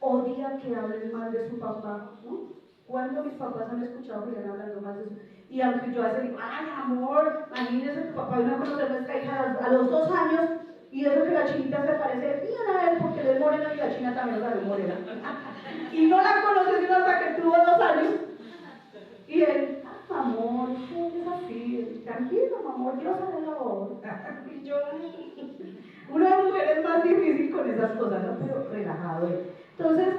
Odia que hablen mal de su papá, ¿no? Cuando mis papás han escuchado a Julián hablando mal de su... Y aunque yo a veces digo, ay amor, imagínese tu papá vino a conocer a nuestra hija a los 2 años, y eso que la chinita se parece bien a él porque él es moreno y la china también es morena. Y no la conoce sino hasta que tuvo 2 años. Y él, amor, es así, tranquilo, amor, Dios hará la obra. Y yo, una mujer es más difícil con esas cosas, ¿no? Pero relajado. Entonces,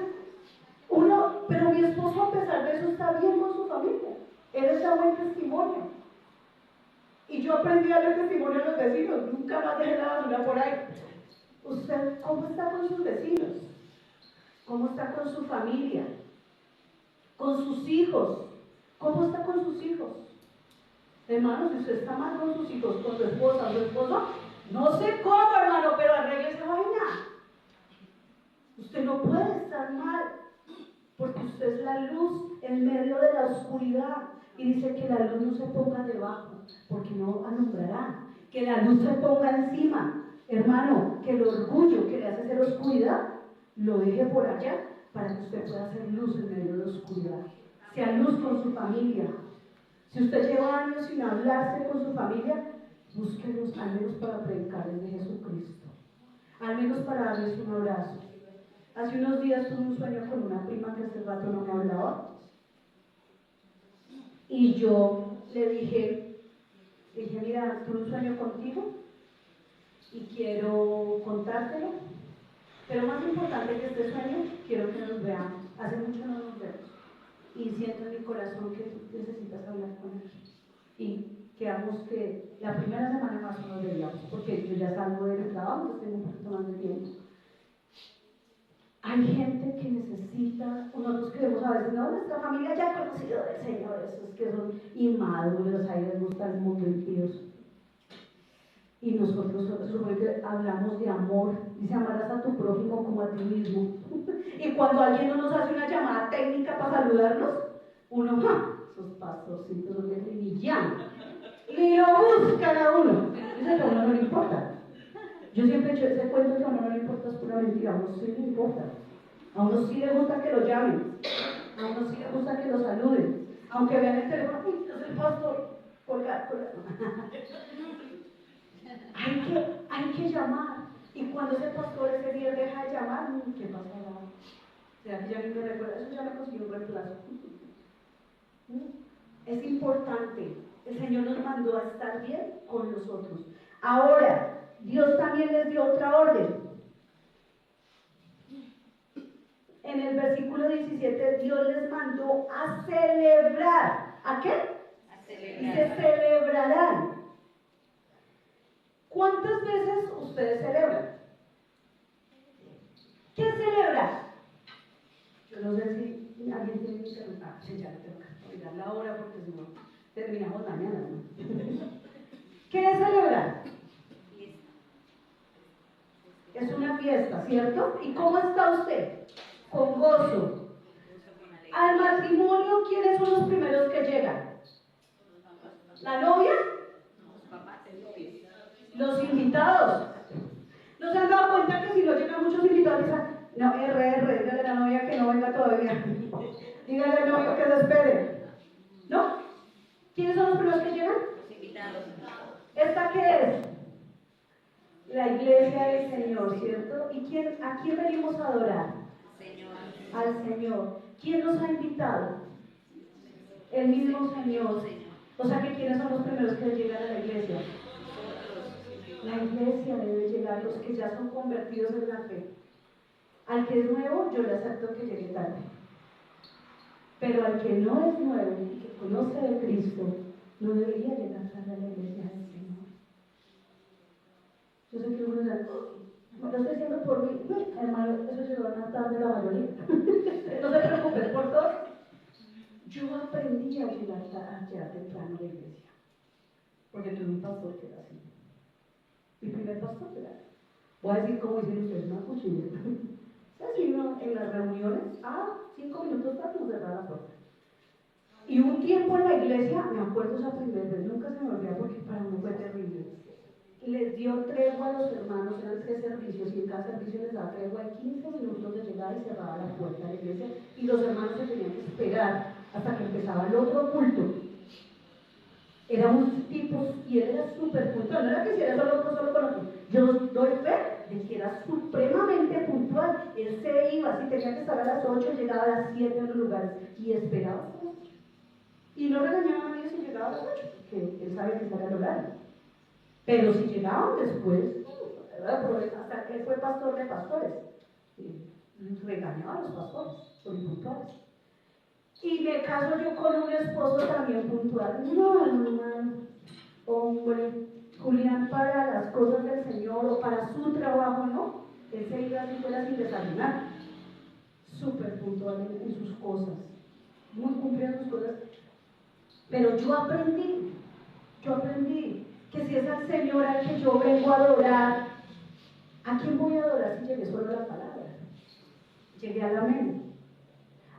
pero mi esposo a pesar de eso está bien con su familia. Él es un buen testimonio. Y yo aprendí a dar testimonio a los vecinos, nunca más dejé la basura por ahí. ¿Usted cómo está con sus vecinos? ¿Cómo está con su familia? ¿Con sus hijos? ¿Cómo está con sus hijos? Hermano, si usted está mal con sus hijos, con su esposa, su esposo, no sé cómo, hermano, pero arregle esa vaina. Usted no puede estar mal, porque usted es la luz en medio de la oscuridad. Y dice que la luz no se ponga debajo, porque no alumbrará. Que la luz se ponga encima. Hermano, que el orgullo que le hace ser oscuridad, lo deje por allá para que usted pueda hacer luz en medio de la oscuridad. Sea luz con su familia. Si usted lleva años sin hablarse con su familia, busque luz, al menos para predicarles de Jesucristo. Al menos para darles un abrazo. Hace unos días tuve un sueño con una prima que hace rato no me hablaba. Y yo le dije, mira, tuve un sueño contigo y quiero contártelo, pero más importante que este sueño, quiero que nos veamos. Hace mucho no nos vemos y siento en mi corazón que tú necesitas hablar con él y quedamos que la primera semana más nos veíamos, porque yo ya salgo del trabajo, entonces tengo un poquito más de tiempo. Hay gente que necesita, nosotros creemos a veces, no, nuestra familia ya ha conocido del Señor, esos que son inmaduros, ahí les gusta el mundo impíos. Y nosotros supone que hablamos de amor, dice amarás a tu prójimo como a ti mismo. Y cuando alguien no nos hace una llamada técnica para saludarnos, uno, esos pastorcitos no tienen ni llama, y lo buscan a uno. Dice que a uno no le importa. Yo siempre he hecho ese cuento que a uno no le importa, es pura mentira, a uno sí le importa. A uno sí le gusta que lo llamen, a uno sí le gusta que lo saluden, aunque vean el teléfono, uy, es el pastor, colgar. Hay que llamar. Y cuando ese pastor ese día deja de llamar, ¿qué pasará? ¿Será que ya ni me recuerda? Eso ya me consiguió un reemplazo. Es importante. El Señor nos mandó a estar bien con nosotros. Ahora, Dios también les dio otra orden. En el versículo 17, Dios les mandó a celebrar. ¿A qué? A celebrar. Y se celebrarán. ¿Cuántas veces ustedes celebran? ¿Qué celebra? Yo no sé si alguien tiene que preguntar. Sí, ya tengo que mirar la hora porque si no terminamos mañana, ¿no? ¿Qué es celebrar? Es una fiesta, ¿cierto? ¿Y cómo está usted? Con gozo. Al matrimonio, ¿quiénes son los primeros que llegan? ¿La novia? Los invitados. ¿No se han dado cuenta que si no llegan muchos invitados, dicen, no, dígale a la novia que no venga todavía? Dígale al novio que se espere. ¿No? ¿Quiénes son los primeros que llegan? Los invitados. ¿Esta qué es? La iglesia del Señor, ¿cierto? ¿Y a quién venimos a adorar? Señor. Al Señor. ¿Quién nos ha invitado? El mismo Señor. O sea que ¿quiénes son los primeros que llegan a la iglesia? La iglesia debe llegar, los que ya son convertidos en la fe. Al que es nuevo, yo le acepto que llegue tarde. Pero al que no es nuevo y que conoce de Cristo, no debería llegar tarde a la iglesia del Señor. Yo sé que uno dice, no lo estoy haciendo por mí. No, hermano, eso llegó más tarde la mayoría. No se preocupen por todos. Yo aprendí a llegar temprano a la iglesia. Porque tuve un pastor que era así. Mi primer pastor era. Voy a decir cómo dicen ustedes, una cuchilla. Así uno en las reuniones, 5 minutos tarde nos cerraba la puerta. Y un tiempo en la iglesia, me acuerdo esa primera vez, nunca se me olvidó porque para mí fue terrible. Les dio tregua a los hermanos, eran 3 servicios, y en cada servicio les daba tregua de 15 minutos de llegar y cerraba la puerta de la iglesia, y los hermanos se tenían que esperar hasta que empezaba el otro culto. Era un tipo, y él era súper puntual, no era que hiciera solo con nosotros. Yo doy fe de que era supremamente puntual. Él se iba, si tenía que estar a las 8, llegaba a las 7 en los lugares, y esperaba. Y no regañaba a nadie si llegaba a las 8, porque él sabía que estaba al horario. Pero si llegaban después, hasta que él fue pastor de pastores, regañaba a los pastores por impuntuales. Y me caso yo con un esposo también puntual. No, hermano, hombre, Julián para las cosas del Señor o para su trabajo, ¿no? Él se iba así fuera sin desayunar. Súper puntual en sus cosas. Muy cumplido en sus cosas. Pero yo aprendí que si es al Señor al que yo vengo a adorar, ¿a quién voy a adorar si llegué solo a la palabra? Llegué al amén.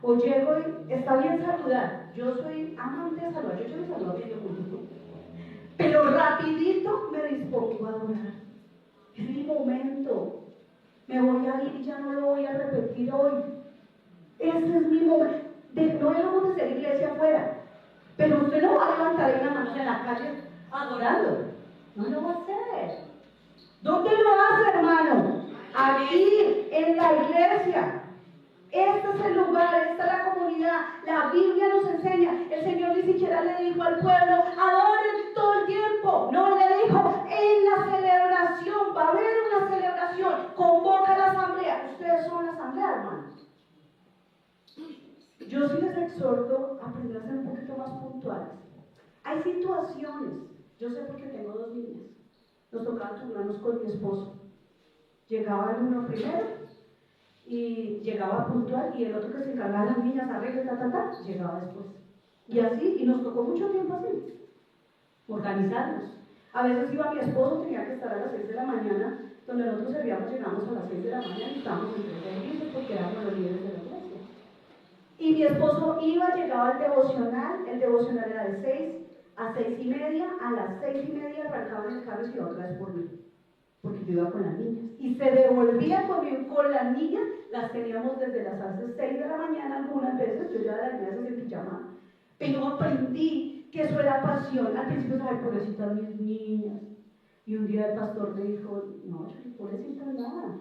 O llego y está bien saludar. Yo soy amante de saludar, yo me saludo a medio mundo. Pero rapidito me dispongo a adorar. Es mi momento. Me voy a ir y ya no lo voy a repetir hoy. Ese es mi momento. No dejamos de ser iglesia afuera. Pero usted no va a levantar ahí las manos en la calle adorando. No lo va a hacer. ¿Dónde lo hace, hermano? Aquí, en la iglesia. Este es el lugar, esta es la comunidad. La Biblia nos enseña. El Señor ni siquiera le dijo al pueblo, adoren todo el tiempo. No, le dijo, en la celebración, va a haber una celebración. Convoca a la asamblea. Ustedes son la asamblea, hermanos. Yo sí les exhorto a aprender a ser un poquito más puntuales. Hay situaciones. Yo sé porque tengo 2 niñas. Nos tocaba turnarnos con mi esposo. Llegaba el uno primero y llegaba puntual, y el otro que se encargaba de las niñas, arreglos, llegaba después. Y así, y nos tocó mucho tiempo así, organizarnos. A veces iba mi esposo, tenía que estar a las 6 de la mañana, donde nosotros servíamos, llegamos a las 6 de la mañana y estábamos en servicios porque éramos los líderes de la iglesia. Y mi esposo iba, llegaba al devocional, el devocional era de 6 a 6:30, a las 6:30 arrancaba en el carro y se iba otra vez por mí, porque yo iba con las niñas. Y se devolvía conmigo con las niñas, las teníamos desde las 6 de la mañana algunas veces, yo ya las veces en pijama, pero aprendí que eso era pasión. Al principio, ay, pobrecitas mis niñas. Y un día el pastor me dijo, no, pobrecitas nada,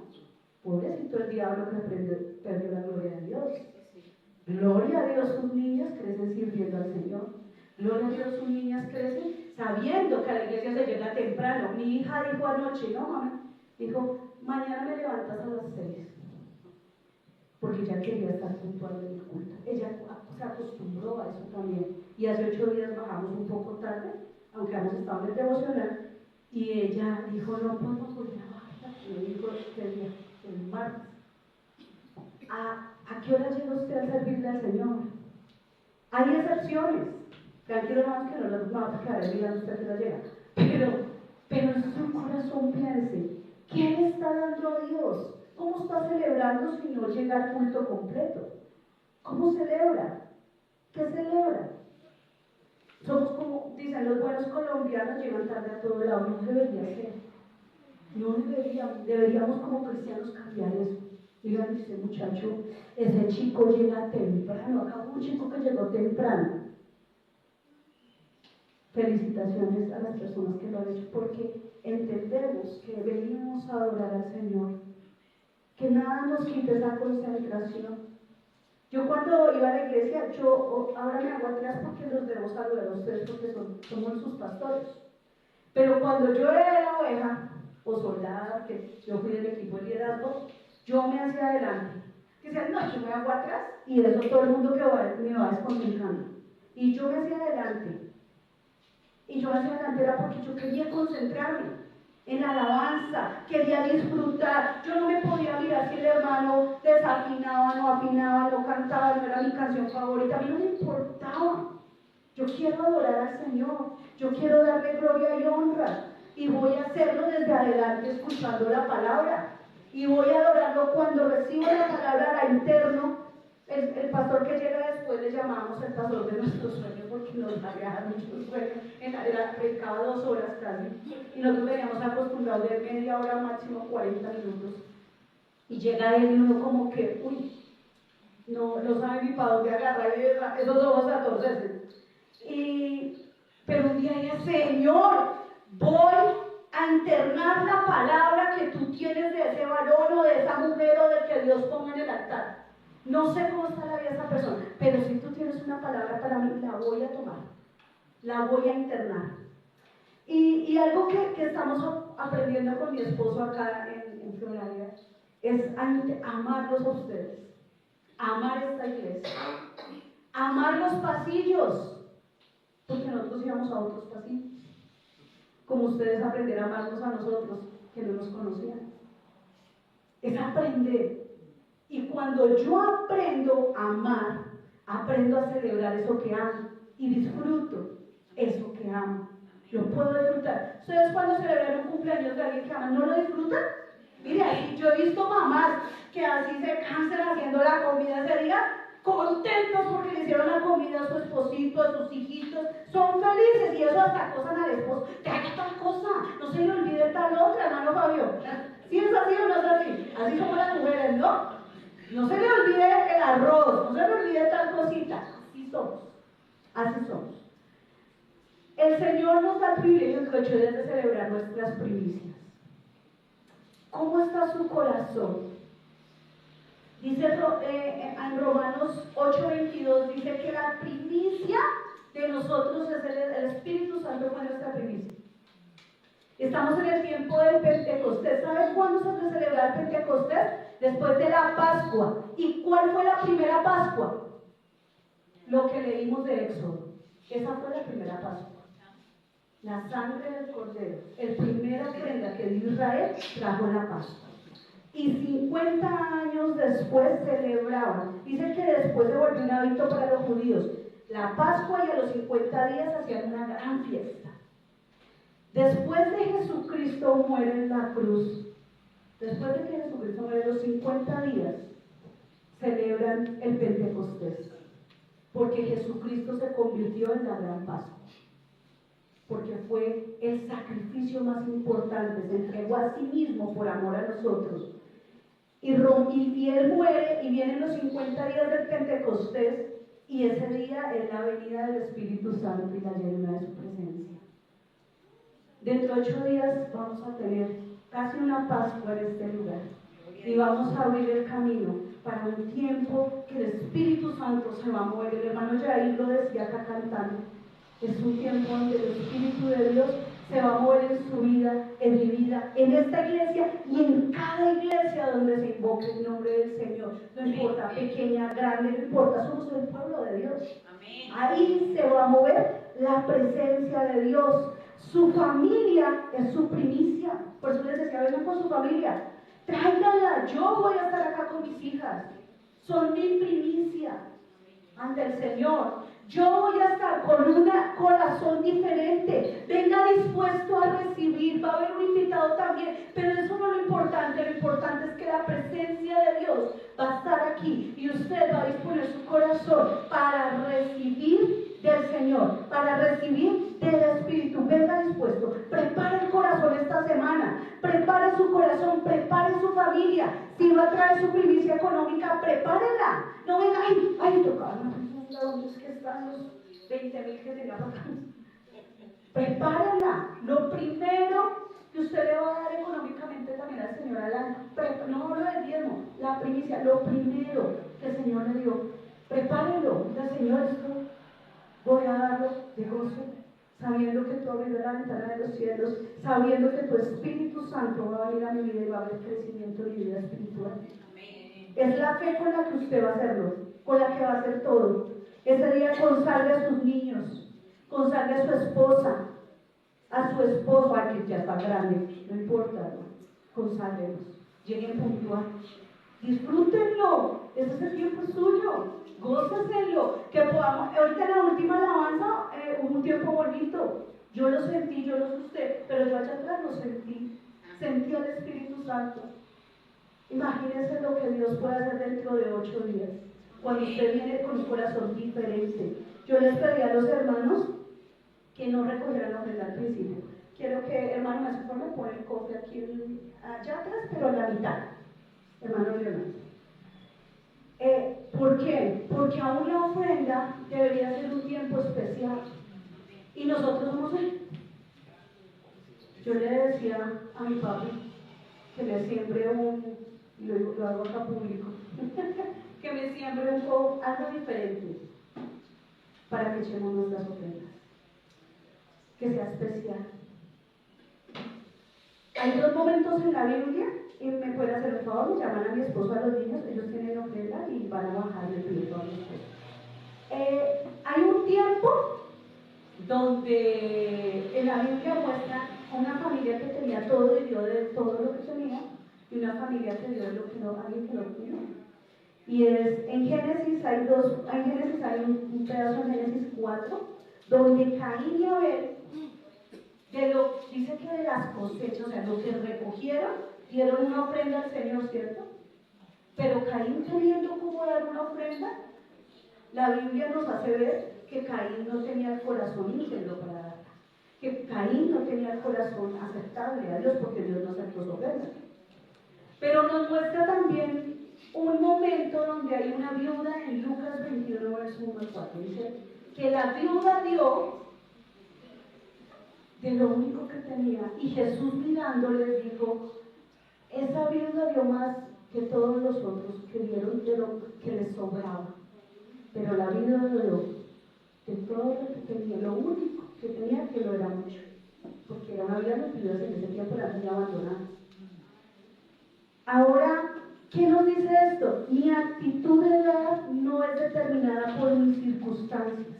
pobrecito el diablo que perdió la gloria de Dios. Gloria a Dios, sus niñas crecen sirviendo al Señor. Gloria a Dios, sus niñas crecen sabiendo que a la iglesia se llega temprano. Mi hija dijo anoche, no mami, dijo, mañana me levantas a las 6, porque ella quería estar puntual en el culto. Ella se acostumbró a eso también. Y hace 8 días bajamos un poco tarde, aunque hemos estado en el devocional, y ella dijo, no podemos volver a bajar. Me dijo el martes, ¿a qué hora llega usted a servirle al Señor? Hay excepciones. Tranquilo, hermanos, que no nos vamos a quedar mirando usted que no llega. Pero en su corazón piense, ¿qué le está dando a Dios? ¿Cómo está celebrando si no llega al culto completo? ¿Cómo celebra? ¿Qué celebra? Somos como, dicen los buenos colombianos, llegan tarde a todo lado. No debería ser. No deberíamos como cristianos cambiar eso. Digan, ese muchacho, ese chico llega temprano. Acá hubo un chico que llegó temprano. Felicitaciones a las personas que lo han hecho, porque entendemos que venimos a adorar al Señor, que nada nos quite esa concentración. Yo cuando iba a la iglesia, ahora me hago atrás porque los debo saludar a ustedes porque somos sus pastores, pero cuando yo era oveja o soldada, que yo fui del equipo de liderazgo, yo me hacía adelante, que decían, no, yo me hago atrás, y eso todo el mundo que me va desconcentrando, y yo me hacía adelante. Y yo hacia adelante era porque yo quería concentrarme en la alabanza, quería disfrutar. Yo no me podía mirar si el hermano desafinaba, no afinaba, no cantaba, no era mi canción favorita. A mí no me importaba. Yo quiero adorar al Señor, yo quiero darle gloria y honra. Y voy a hacerlo desde adelante escuchando la palabra. Y voy a adorarlo cuando recibo la palabra a la interno. El pastor que llega después le llamamos el pastor de nuestros sueños porque nos agarra muchos sueños. Predicaba 2 horas casi. Y nosotros veníamos acostumbrados de media hora, máximo 40 minutos. Y llega él y uno como que, uy, no sabe ni para dónde agarrar esos ojos a torcerse. Pero un día dije, Señor, voy a internar la palabra que tú tienes de ese varón o de esa mujer o del que Dios ponga en el altar. No sé cómo está la vida de esa persona, pero si tú tienes una palabra para mí, la voy a tomar, la voy a internar. Y algo que estamos aprendiendo con mi esposo acá en Florida es amarlos a ustedes, amar esta iglesia, amar los pasillos, porque nosotros íbamos a otros pasillos, como ustedes aprender a amarnos a nosotros que no nos conocían. Es aprender. Y cuando yo aprendo a amar, aprendo a celebrar eso que amo y disfruto eso que amo. Yo puedo disfrutar. ¿Ustedes cuando celebran un cumpleaños de alguien que aman no lo disfrutan? Mire, ahí yo he visto mamás que así se cansan haciendo la comida ese día contentos porque le hicieron la comida a su esposito, a sus hijitos, son felices y eso hasta acosan al esposo, que haga tal cosa, no se le olvide tal otra, hermano Fabio. ¿Sí es así o no es así? Así somos las mujeres, ¿no? No se le olvide el arroz, no se le olvide tal cosita. Así somos, así somos. El Señor nos da el privilegio entre 8 días de celebrar nuestras primicias. ¿Cómo está su corazón? Dice en Romanos 8:22, dice que la primicia de nosotros es el Espíritu Santo, fue nuestra primicia. Estamos en el tiempo del Pentecostés. ¿Sabes cuándo se hace celebrar el Pentecostés? Después de la Pascua. ¿Y cuál fue la primera Pascua? Lo que leímos de Éxodo. Esa fue la primera Pascua. La sangre del Cordero, el primera ofrenda que dio Israel, trajo la Pascua. Y 50 años después celebraban. Dice que después se volvió un hábito para los judíos. La Pascua, y a los 50 días hacían una gran fiesta. Después de Jesucristo muere en la cruz, después de que Jesucristo muere, los 50 días celebran el Pentecostés. Porque Jesucristo se convirtió en la gran Pascua. Porque fue el sacrificio más importante, se entregó a sí mismo por amor a nosotros. Y Él muere y vienen los 50 días del Pentecostés, y ese día es la venida del Espíritu Santo y la llenura de su presencia. Dentro de 8 días vamos a tener casi una Pascua en este lugar, y vamos a abrir el camino para un tiempo que el Espíritu Santo se va a mover. El hermano Jair lo decía acá cantando. Es un tiempo donde el Espíritu de Dios se va a mover en su vida, en mi vida, en esta iglesia y en cada iglesia donde se invoque el nombre del Señor. No importa, pequeña, grande, no importa, somos el pueblo de Dios. Amén. Ahí se va a mover la presencia de Dios. Su familia es su primicia. Por eso les decía, vengan con su familia. Tráiganla, yo voy a estar acá con mis hijas. Son mi primicia ante el Señor. Yo voy a estar con un corazón diferente. Venga dispuesto a recibir. Va a haber un invitado también, pero eso no es lo importante. Lo importante es que la presencia de Dios va a estar aquí y usted va a disponer su corazón para recibir del Señor, para recibir del Espíritu. Venga dispuesto. Prepare el corazón esta semana. Prepare su corazón, prepare su familia. Si va a traer su primicia económica, prepárela. No venga, ay, toca. ¿Dónde es que están los 20,000 que tenía para acá? Prepárenla. Lo primero que usted le va a dar económicamente también al Señor, no lo del diezmo, la primicia, lo primero que el Señor le dio, prepárenlo. Diga, Señor, esto voy a darlo de gozo, sabiendo que tú abrirás la ventana de los cielos, sabiendo que tu Espíritu Santo va a venir a mi vida y va a haber crecimiento en mi vida espiritual. Es la fe con la que usted va a hacerlo, con la que va a hacer todo. Ese día consagre a sus niños, consagre a su esposa, a su esposo, a que ya está grande, no importa, ¿no? Consagrelos, lleguen puntual, disfrútenlo, ese es el tiempo suyo, góceselo, que podamos, ahorita en la última alabanza hubo un tiempo bonito, yo lo sentí, yo lo asusté, pero yo allá atrás lo sentí al Espíritu Santo. Imagínense lo que Dios puede hacer dentro de 8 días. Cuando usted viene con un corazón diferente. Yo les pedí a los hermanos que no recogieran la ofrenda al principio. Quiero que, hermano, me hace favor, me pone el cofre aquí allá atrás, pero en la mitad. Hermano Leonardo. ¿Por qué? Porque aún la ofrenda debería ser un tiempo especial. Y nosotros somos él. Yo le decía a mi papi que me siembre lo hago acá público, que me siembre algo diferente para que echemos nuestras ofrendas, que sea especial. Hay 2 momentos en la Biblia, y me puede hacer el favor, llaman a mi esposo, a los niños, ellos tienen ofrenda y van a bajar el pedido a mi esposo. Hay un tiempo donde en la Biblia muestra una familia que tenía todo y dio de todo lo que tenía, y una familia que dio de lo que no, alguien que no tenía. Y en Génesis hay un pedazo en Génesis 4, donde Caín y Abel, dice que de las cosechas, o sea, lo que recogieron, dieron una ofrenda al Señor, ¿cierto? Pero Caín, teniendo como dar una ofrenda, La Biblia nos hace ver que Caín no tenía el corazón íntegro para darla, que Caín no tenía el corazón aceptable a Dios porque Dios no aceptó su ofrenda. Pero nos muestra también un momento donde hay una viuda en Lucas 21, verso 1 al 4. Dice que la viuda dio de lo único que tenía, y Jesús mirándole dijo: esa viuda dio más que todos los otros que dieron de lo que les sobraba, pero la viuda dio de todo lo que tenía, lo único que tenía, que lo era mucho, porque era una vida de viudas en ese tiempo, era muy abandonada. Ahora, ¿qué nos dice esto? Mi actitud de dar no es determinada por mis circunstancias.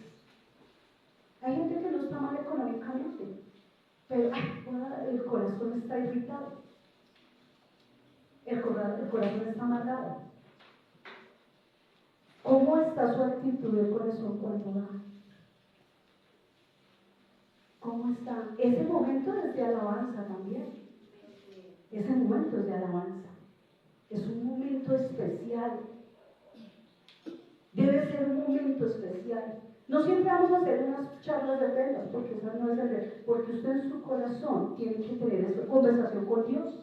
Hay gente que no está mal económicamente, pero el corazón está irritado, el corazón está amargado. ¿Cómo está su actitud de corazón cuando da? ¿Cómo está? Ese momento es de alabanza también. Ese momento es de alabanza. Es un momento especial. Debe ser un momento especial. No siempre vamos a hacer unas charlas de ventas, porque esa no es porque usted en su corazón tiene que tener esa conversación con Dios.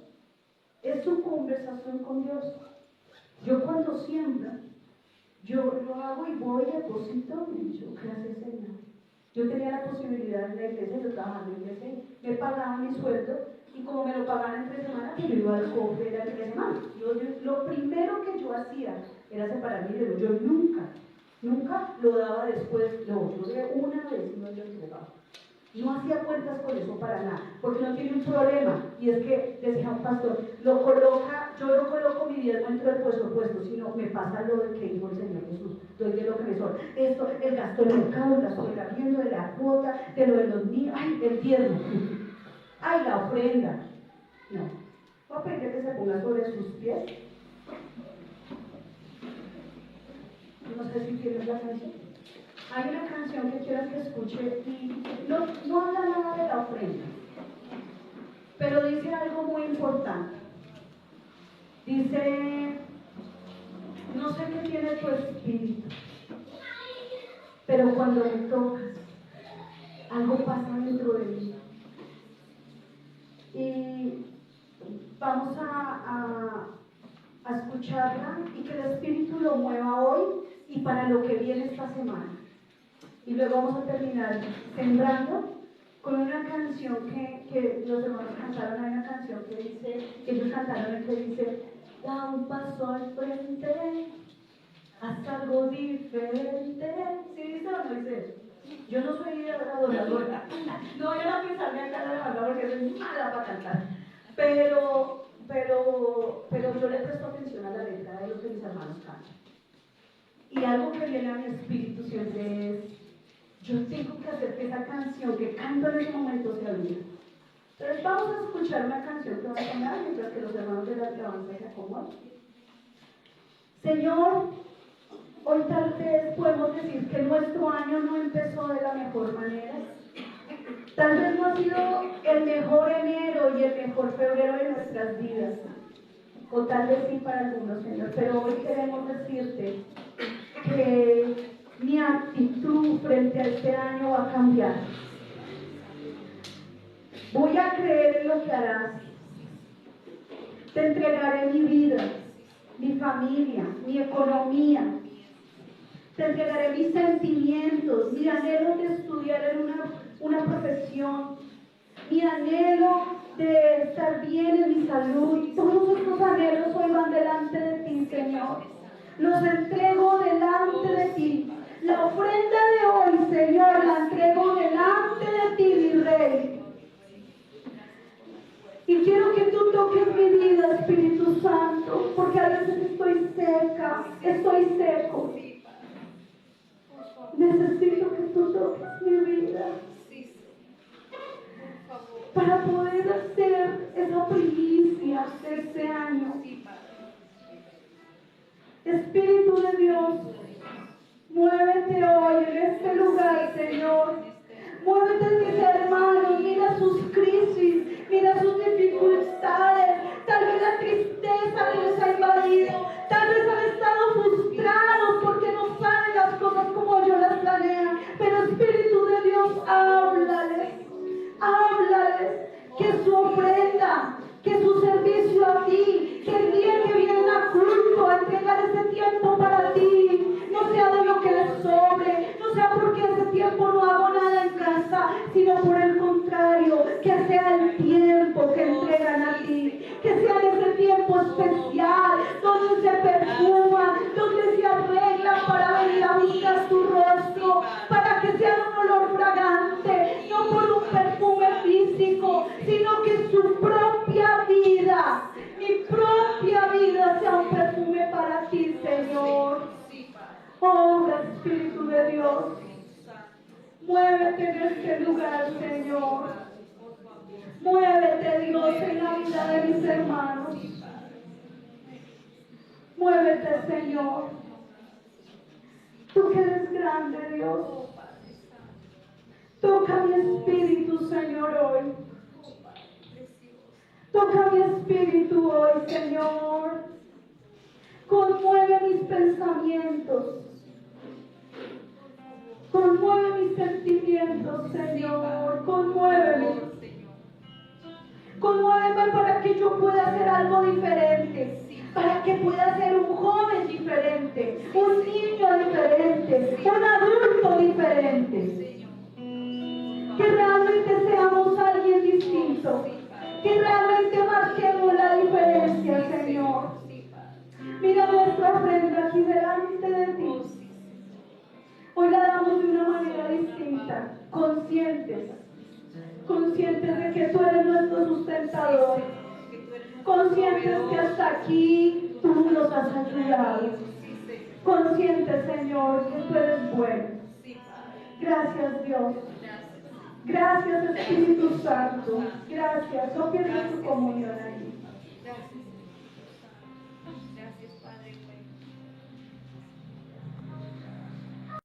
Es su conversación con Dios. Yo cuando siembro, yo lo hago y voy a deposito y yo, gracias Señor. Yo tenía la posibilidad en la iglesia, yo trabajaba en la iglesia, me pagaban mi sueldo, y como me lo pagaban entre semana, pues yo iba al cofre de la semana. Lo primero que yo hacía era separar mi dinero. Yo nunca lo daba después. No, yo de una vez no lo entregaba. No hacía cuentas con eso para nada, porque no tiene un problema, y es que, decía un pastor, yo no coloco mi diezmo dentro del presupuesto, sino me pasa lo que dijo el Señor Jesús, doy de lo que me sobra. Esto, el gasto del mercado, el gasto del arriendo, de la cuota, de lo de los niños, el diezmo, la ofrenda. No, voy a pedir que se ponga sobre sus pies. No sé si tienes la canción. Hay una canción que quiero que escuche y no habla nada de la ofrenda, pero dice algo muy importante. Dice: no sé qué tiene tu espíritu, pero cuando me tocas, algo pasa dentro de mí. Y vamos a escucharla y que el Espíritu lo mueva hoy y para lo que viene esta semana. Y luego vamos a terminar sembrando con una canción que los hermanos cantaron. Hay una canción que dice, ellos cantaron, que dice: da un paso al frente, haz algo diferente. ¿Sí dice o no dice eso? Yo no soy adoradora. No voy a pensarme acá la verdad porque soy mala para cantar. Pero yo le presto atención a la letra de lo que mis hermanos cantan. Y algo que viene a mi espíritu siempre es: yo tengo que hacer que esa canción que canto en ese momento sea mía. Entonces vamos a escuchar una canción que va a sonar mientras que los hermanos de la alabanza se acomodan. Señor, hoy tal vez podemos decir que nuestro año no empezó de la mejor manera. Tal vez no ha sido el mejor enero y el mejor febrero de nuestras vidas. O tal vez sí para algunos, Señor. Pero hoy queremos decirte que mi actitud frente a este año va a cambiar. Voy a creer en lo que harás. Te entregaré mi vida, mi familia, mi economía. Te entregaré mis sentimientos, mi anhelo de estudiar en una profesión, mi anhelo de estar bien en mi salud. Todos estos anhelos hoy van delante de ti, Señor. Los entrego delante de ti. La ofrenda de hoy, Señor, la entrego delante de ti, mi Rey. Y quiero que tú toques mi vida, Espíritu Santo, porque a veces estoy seca, estoy seco. Necesito que tú toques mi vida para poder hacer esa primicia de este año. Espíritu de Dios, muévete hoy en este lugar, Señor. Muévete en mis hermanos, mira sus crisis, mira sus dificultades. Tal vez la tristeza que les ha invadido, tal vez han estado frustrados porque no saben las cosas que su ofrenda, que su servicio a ti, que el día que vienen a culto a entregar ese tiempo para ti, no sea de lo que les sobre, no sea porque ese tiempo no hago nada en casa, sino por el contrario, que sea el tiempo que entregan a ti, que sea ese tiempo especial, donde se perfuman, donde se arreglan para venir a buscar tu rostro, para que sea un olor fragante, no por un perfume físico, sino que su propia vida, mi propia vida sea un perfume para ti, Señor. Oh, Espíritu de Dios, muévete en este lugar, Señor. Muévete, Dios, en la vida de mis hermanos. Muévete, Señor. Tú que eres grande, Dios. Toca mi espíritu, Señor, hoy. Toca mi espíritu hoy, Señor. Conmueve mis pensamientos. Conmueve mis sentimientos, Señor. Conmuéveme. Conmuéveme para que yo pueda hacer algo diferente. Para que pueda ser un joven diferente. Un niño diferente. Un adulto diferente. Que realmente seamos alguien distinto. Que realmente marquemos la diferencia, Señor. Mira nuestra ofrenda aquí delante de ti. Hoy la damos de una manera distinta, conscientes de que tú eres nuestro sustentador, conscientes que hasta aquí tú nos has ayudado, conscientes, Señor, que tú eres bueno. Gracias, Dios. Gracias, Espíritu Santo. Gracias. No pierdas tu comunión ahí.